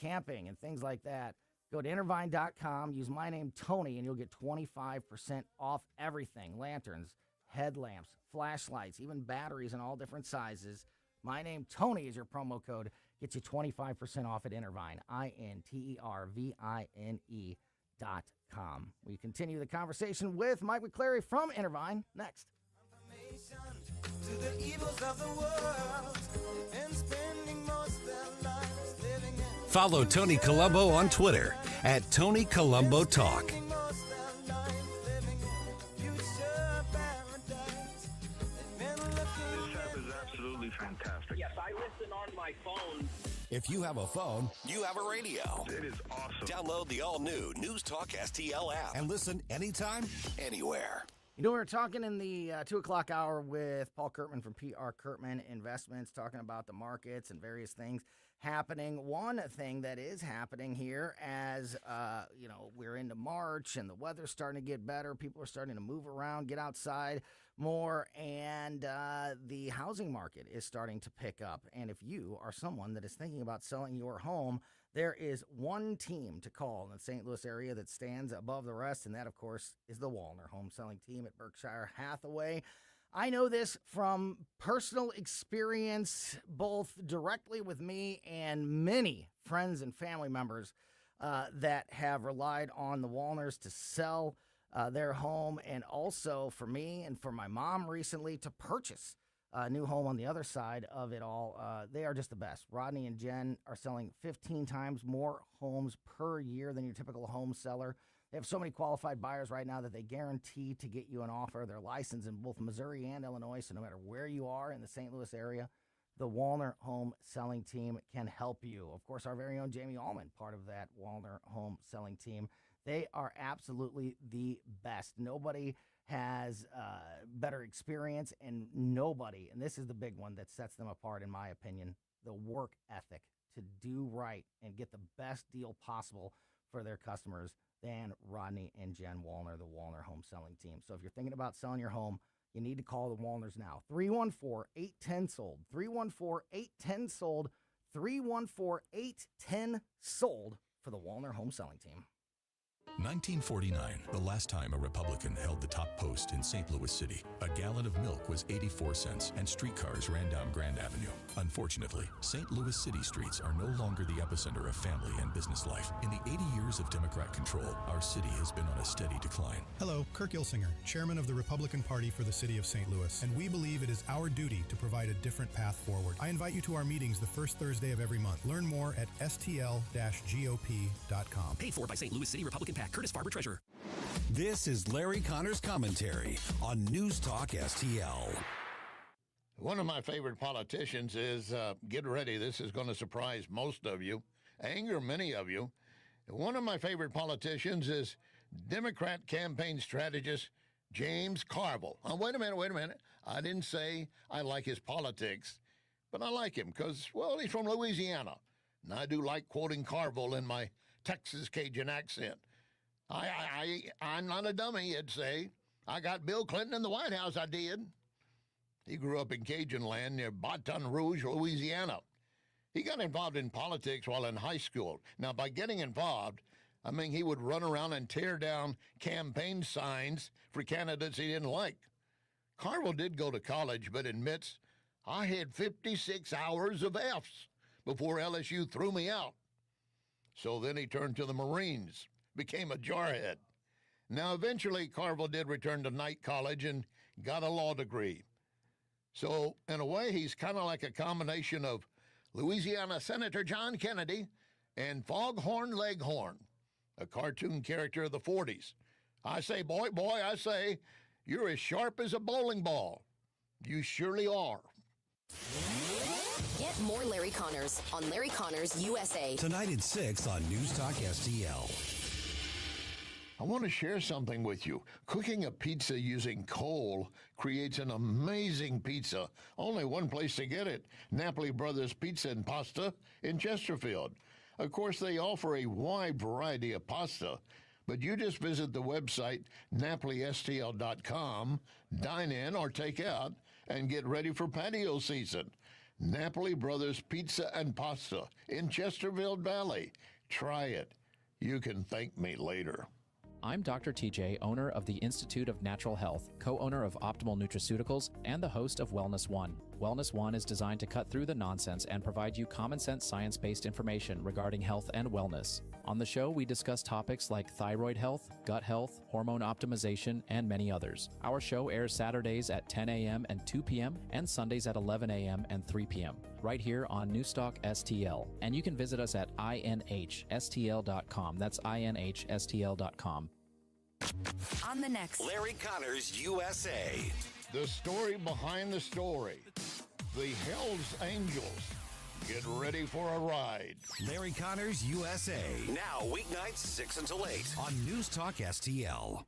camping and things like that, go to Intervine.com, use my name, Tony, and you'll get 25% off everything. Lanterns, headlamps, flashlights, even batteries in all different sizes. My name, Tony, is your promo code. Gets you 25% off at Intervine, INTERVINE.com. We continue the conversation with Mike McClary from Intervine next. To the evils of the world and spending most their lives living in. Follow Tony Colombo on Twitter at Tony Colombo Talk. Fantastic. Yes, I listen on my phone. If you have a phone, you have a radio. It is awesome. Download the all-new News Talk STL app and listen anytime, anywhere. We were talking in the 2 o'clock hour with Paul Curtman from PR Curtman Investments, talking about the markets and various things happening. One thing that is happening here as, we're into March and the weather's starting to get better. People are starting to move around, get outside more, and the housing market is starting to pick up. And if you are someone that is thinking about selling your home, there is one team to call in the St. Louis area that stands above the rest, and that, of course, is the Wallner Home Selling Team at Berkshire Hathaway. I know this from personal experience, both directly with me and many friends and family members that have relied on the Wallners to sell their home, and also for me and for my mom recently to purchase a new home on the other side of it all. They are just the best. Rodney and Jen are selling 15 times more homes per year than your typical home seller. They have so many qualified buyers right now that they guarantee to get you an offer. They're licensed in both Missouri and Illinois, so no matter where you are in the St. Louis area, the Wallner Home Selling Team can help you. Of course, our very own Jamie Allman, part of that Wallner Home Selling Team. They are absolutely the best. Nobody has better experience, and nobody, and this is the big one that sets them apart, in my opinion, the work ethic to do right and get the best deal possible for their customers than Rodney and Jen Wallner, the Wallner Home Selling Team. So if you're thinking about selling your home, you need to call the Wallners now. 314-810-SOLD. 314-810-SOLD. 314-810-SOLD for the Wallner Home Selling Team. 1949, the last time a Republican held the top post in St. Louis City. A gallon of milk was 84 cents, and streetcars ran down Grand Avenue. Unfortunately, St. Louis city streets are no longer the epicenter of family and business life. In the 80 years of Democrat control, our city has been on a steady decline. Hello, Kirk Ilsinger, chairman of the Republican Party for the city of St. Louis, and we believe it is our duty to provide a different path forward. I invite you to our meetings the first Thursday of every month. Learn more at stl-gop.com. Paid for by St. Louis City Republican PAC. Curtis Farber, Treasurer. This is Larry Connor's commentary on News Talk STL. One of my favorite politicians is, get ready, this is going to surprise most of you, anger many of you. One of my favorite politicians is Democrat campaign strategist James Carville. Wait a minute. I didn't say I like his politics, but I like him because, well, he's from Louisiana. And I do like quoting Carville in my Texas Cajun accent. I'm not a dummy, you'd say. I got Bill Clinton in the White House, I did. He grew up in Cajun land near Baton Rouge, Louisiana. He got involved in politics while in high school. Now, by getting involved, I mean he would run around and tear down campaign signs for candidates he didn't like. Carville did go to college, but admits, I had 56 hours of F's before LSU threw me out. So then he turned to the Marines, became a jarhead. Now, eventually, Carville did return to Knight College and got a law degree. So, in a way, he's kind of like a combination of Louisiana Senator John Kennedy and Foghorn Leghorn, a cartoon character of the 40s. I say, boy, I say, you're as sharp as a bowling ball. You surely are. Get more Larry Connors on Larry Connors USA. Tonight at 6 on News Talk STL. I want to share something with you. Cooking a pizza using coal creates an amazing pizza. Only one place to get it, Napoli Brothers Pizza and Pasta in Chesterfield. Of course, they offer a wide variety of pasta, but you just visit the website napolistl.com, dine in or take out, and get ready for patio season. Napoli Brothers Pizza and Pasta in Chesterfield Valley. Try it. You can thank me later. I'm Dr. TJ, owner of the Institute of Natural Health, co-owner of Optimal Nutraceuticals, and the host of Wellness One. Wellness One is designed to cut through the nonsense and provide you common sense science-based information regarding health and wellness. On the show, we discuss topics like thyroid health, gut health, hormone optimization, and many others. Our show airs Saturdays at 10 a.m. and 2 p.m. and Sundays at 11 a.m. and 3 p.m. right here on Newstalk STL. And you can visit us at inhstl.com. That's inhstl.com. On the next Larry Connors USA. The story behind the story. The Hells Angels. Get ready for a ride. Larry Connors USA. Now weeknights 6 until 8 on News Talk STL.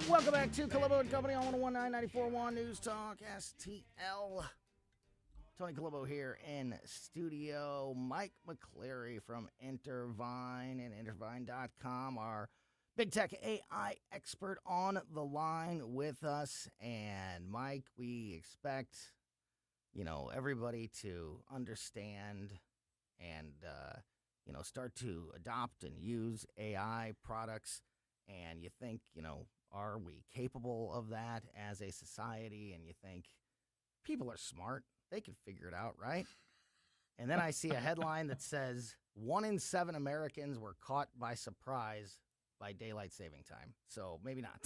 Welcome back to Colombo Company on 101.9 News Talk STL. Tony Colombo here in studio. Mike McClary from Intervine and Intervine.com, our big tech AI expert on the line with us. And Mike, we expect, everybody to understand and, start to adopt and use AI products. And you think, are we capable of that as a society? And you think people are smart. They can figure it out, right? And then I see a headline that says 1 in 7 Americans were caught by surprise by daylight saving time. So maybe not.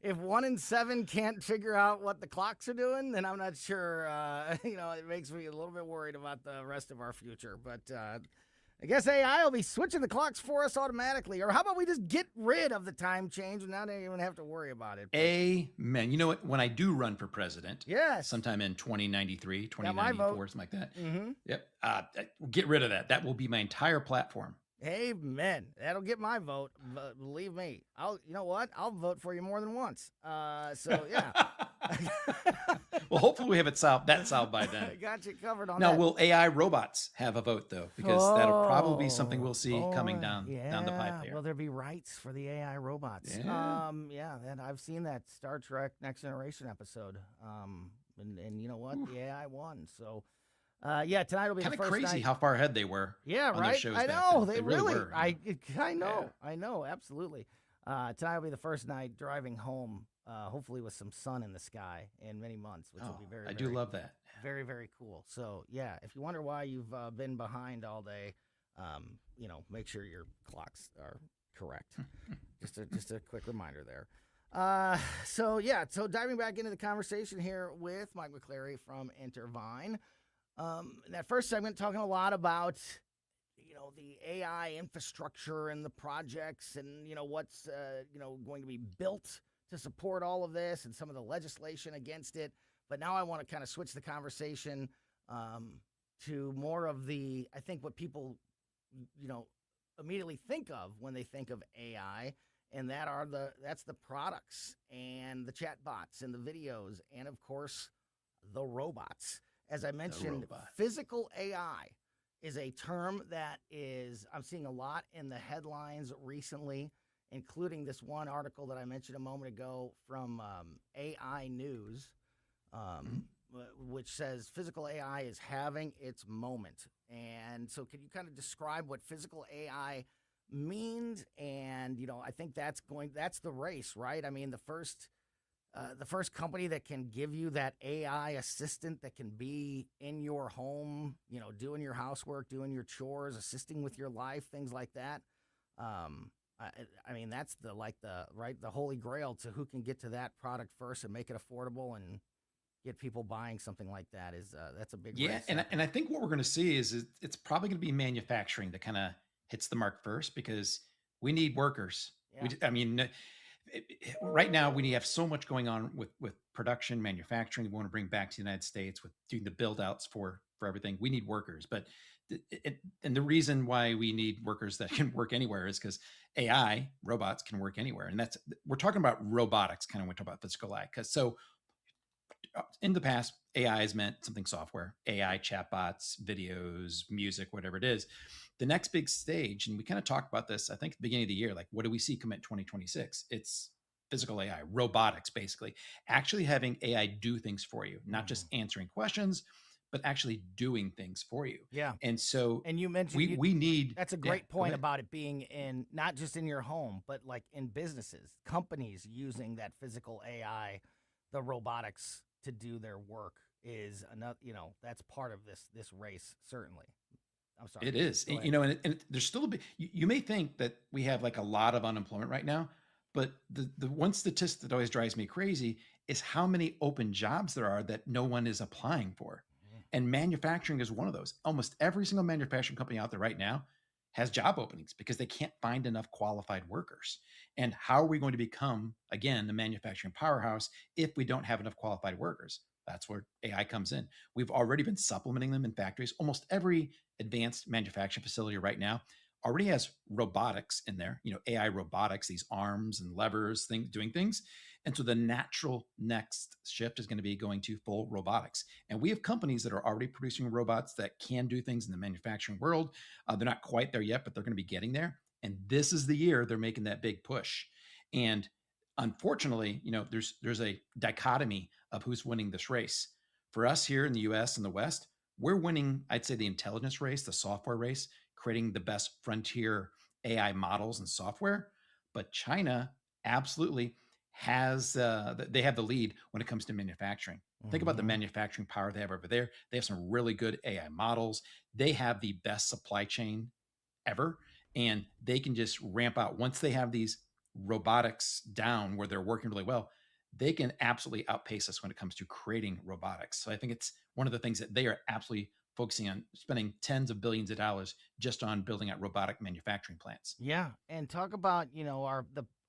If 1 in 7 can't figure out what the clocks are doing, then I'm not sure. It makes me a little bit worried about the rest of our future. But I guess AI will be switching the clocks for us automatically. Or how about we just get rid of the time change and not even have to worry about it? Amen. You know what? When I do run for president, sometime in 2093, 2094, something like that. Mm-hmm. Yep. Get rid of that. That will be my entire platform. Amen. That'll get my vote. Believe me. You know what? I'll vote for you more than once. So yeah. Well, hopefully we have solved by then. I got you covered on now, that. Will AI robots have a vote though? Because that'll probably be something we'll see coming down the pipe here. Will there be rights for the AI robots? Yeah. And I've seen that Star Trek Next Generation episode. And you know what? The AI won. So tonight will be kind the of first crazy night. how far ahead they were. Yeah, on right. Their shows I back know then. they really were. I know. Absolutely. Tonight will be the first night driving home. Hopefully with some sun in the sky in many months, which will be very, I do love that. Very, very cool. So yeah, if you wonder why you've been behind all day, make sure your clocks are correct. just a quick reminder there. So diving back into the conversation here with Mike McClary from Intervine. In that first segment, talking a lot about the AI infrastructure and the projects and what's going to be built to support all of this and some of the legislation against it. But now I want to kind of switch the conversation to more of I think what people, immediately think of when they think of AI, and that's the products and the chatbots and the videos and, of course, the robots. As I mentioned, physical AI is a term that I'm seeing a lot in the headlines recently, including this one article that I mentioned a moment ago from AI News, which says physical AI is having its moment. And so can you kind of describe what physical AI means? And, I think that's the race, right? I mean, the first company that can give you that AI assistant that can be in your home, doing your housework, doing your chores, assisting with your life, things like that. I mean, that's the holy grail to who can get to that product first and make it affordable and get people buying something like that that's a big race. And I think what we're going to see is it's probably going to be manufacturing that kind of hits the mark first, because we need workers. Yeah. Right now we have so much going on with production, manufacturing. We want to bring back to the United States with doing the build outs for everything. We need workers, but and the reason why we need workers that can work anywhere is because AI robots can work anywhere, and we're talking about robotics kind of when we talk about physical AI. Because in the past, AI has meant something software, AI chatbots, videos, music, whatever it is. The next big stage, and we kind of talked about this, I think, at the beginning of the year, like what do we see come in 2026? It's physical AI, robotics, basically, actually having AI do things for you, not just answering questions, but actually doing things for you. Yeah. And so, and you mentioned we need. That's a great point about it being in not just in your home, but like in businesses, companies using that physical AI, the robotics to do their work is another. That's part of this race, certainly. I'm sorry. It is, and there's still a bit. You may think that we have like a lot of unemployment right now, but the one statistic that always drives me crazy is how many open jobs there are that no one is applying for. And manufacturing is one of those. Almost every single manufacturing company out there right now has job openings because they can't find enough qualified workers. And how are we going to become, again, the manufacturing powerhouse if we don't have enough qualified workers? That's where AI comes in. We've already been supplementing them in factories. Almost every advanced manufacturing facility right now already has robotics in there, AI robotics, these arms and levers, doing things. And so the natural next shift is going to be going to full robotics. And we have companies that are already producing robots that can do things in the manufacturing world. They're not quite there yet, but they're going to be getting there. And this is the year they're making that big push. And unfortunately, there's a dichotomy of who's winning this race. For us here in the US and the West, we're winning, I'd say, the intelligence race, the software race, creating the best frontier AI models and software. But China absolutely has, they have the lead when it comes to manufacturing. Think about the manufacturing power they have over there. They have some really good AI models. They have the best supply chain ever. And they can just ramp out once they have these robotics down where they're working really well. They can absolutely outpace us when it comes to creating robotics. So I think it's one of the things that they are absolutely focusing on, spending tens of billions of dollars just on building out robotic manufacturing plants. Yeah, and talk about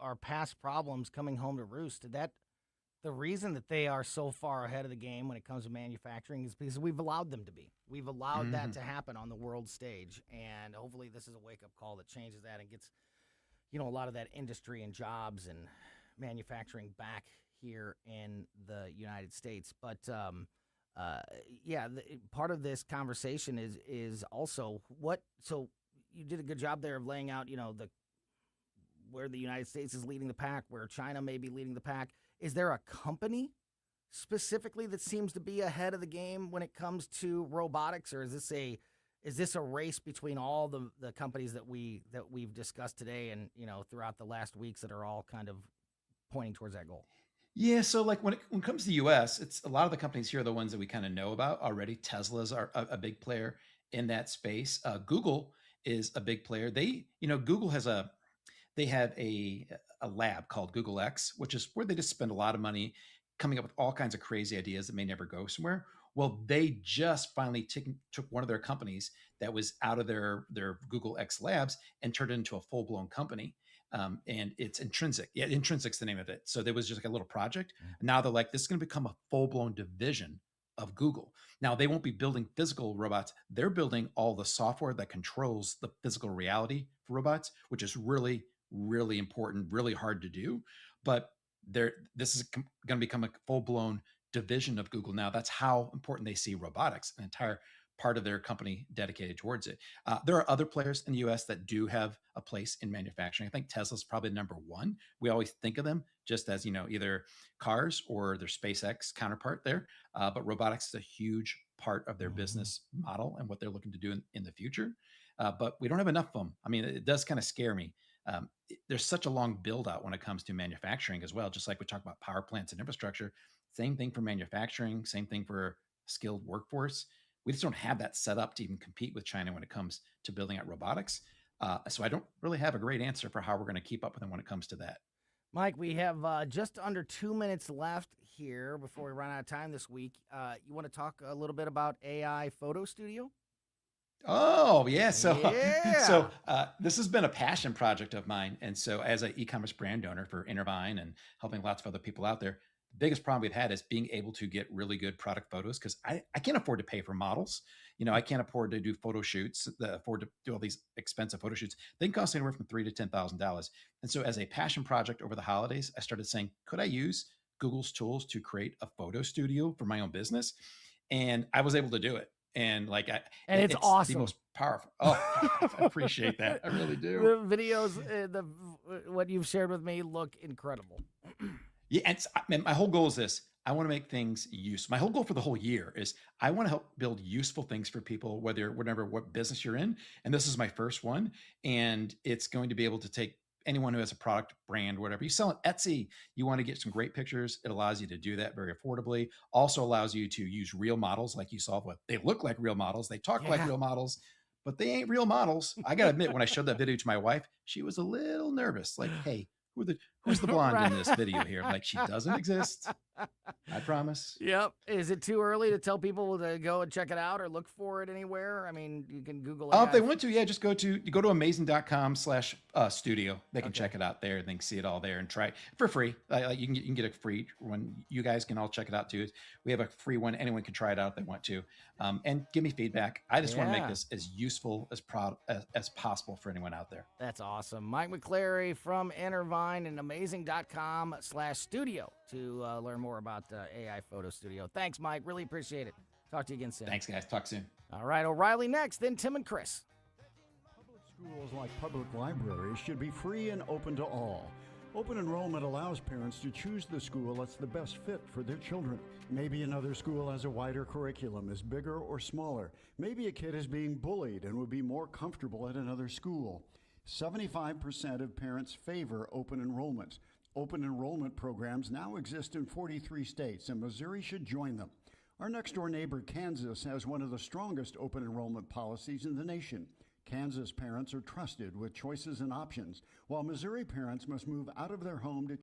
our past problems coming home to roost. The reason that they are so far ahead of the game when it comes to manufacturing is because we've allowed them to be. We've allowed that to happen on the world stage, and hopefully this is a wake-up call that changes that and gets a lot of that industry and jobs and manufacturing back here in the United States. But part of this conversation is also so you did a good job there of laying out where the United States is leading the pack, where China may be leading the pack. Is there a company specifically that seems to be ahead of the game when it comes to robotics, or is this a race between all the companies that we've discussed today and throughout the last weeks that are all kind of pointing towards that goal? Yeah, so like when it comes to the U.S., it's a lot of the companies here are the ones that we kind of know about already. Tesla's are a big player in that space. Google is a big player. Google has they have a lab called Google X, which is where they just spend a lot of money coming up with all kinds of crazy ideas that may never go somewhere. Well, they just finally took one of their companies that was out of their Google X labs and turned it into a full-blown company. And it's Intrinsic. Yeah, Intrinsic's the name of it. So there was just like a little project. Now they're like, this is going to become a full-blown division of Google. Now they won't be building physical robots. They're building all the software that controls the physical reality for robots, which is really, really important, really hard to do. But this is going to become a full-blown division of Google now. That's how important they see robotics, an entire part of their company dedicated towards it. There are other players in the US that do have a place in manufacturing. I think Tesla's probably number one. We always think of them just as, either cars or their SpaceX counterpart there. But robotics is a huge part of their business model and what they're looking to do in the future. But we don't have enough of them. I mean, it does kind of scare me. There's such a long build out when it comes to manufacturing as well. Just like we talk about power plants and infrastructure, same thing for manufacturing, same thing for skilled workforce. We just don't have that set up to even compete with China when it comes to building out robotics. So I don't really have a great answer for how we're going to keep up with them when it comes to that. Mike, we have just under 2 minutes left here before we run out of time this week. You want to talk a little bit about AI Photo Studio? Oh, yeah. Yeah. So this has been a passion project of mine. And so as an e-commerce brand owner for Intervine and helping lots of other people out there, the biggest problem we've had is being able to get really good product photos because I can't afford to pay for models. I can't afford to do photo shoots, afford to do all these expensive photo shoots. They can cost anywhere from $3,000 to $10,000. And so as a passion project over the holidays, I started saying, could I use Google's tools to create a photo studio for my own business? And I was able to do it. And it's awesome. The most powerful. Oh, I appreciate that. I really do. The videos, what you've shared with me look incredible. Yeah. And my whole goal is this. I want to make things useful. My whole goal for the whole year is I want to help build useful things for people, what business you're in. And this is my first one. And it's going to be able to take anyone who has a product, brand, whatever. You sell on Etsy, you want to get some great pictures. It allows you to do that very affordably. Also allows you to use real models like you saw. They look like real models. They talk like real models, but they ain't real models. I got to admit, when I showed that video to my wife, she was a little nervous. Like, hey, who's the blonde in this video here? Like, she doesn't exist. I promise. Yep. Is it too early to tell people to go and check it out or look for it anywhere? I mean, you can Google it. If they want to, just go to amazing.com/studio. They can check it out there. They can see it all there and try it for free. You can get a free one. You guys can all check it out too. We have a free one. Anyone can try it out if they want to. And give me feedback. I just want to make this as useful as possible for anyone out there. That's awesome. Mike McClary from Intervine and amazing.com/studio to learn more about AI Photo Studio. Thanks, Mike. Really appreciate it. Talk to you again soon. Thanks, guys. Talk soon. All right, O'Reilly next, then Tim and Chris. Public schools like public libraries should be free and open to all. Open enrollment allows parents to choose the school that's the best fit for their children. Maybe another school has a wider curriculum, is bigger or smaller. Maybe a kid is being bullied and would be more comfortable at another school. 75% of parents favor open enrollment. Open enrollment programs now exist in 43 states, and Missouri should join them. Our next-door neighbor, Kansas, has one of the strongest open enrollment policies in the nation. Kansas parents are trusted with choices and options, while Missouri parents must move out of their home to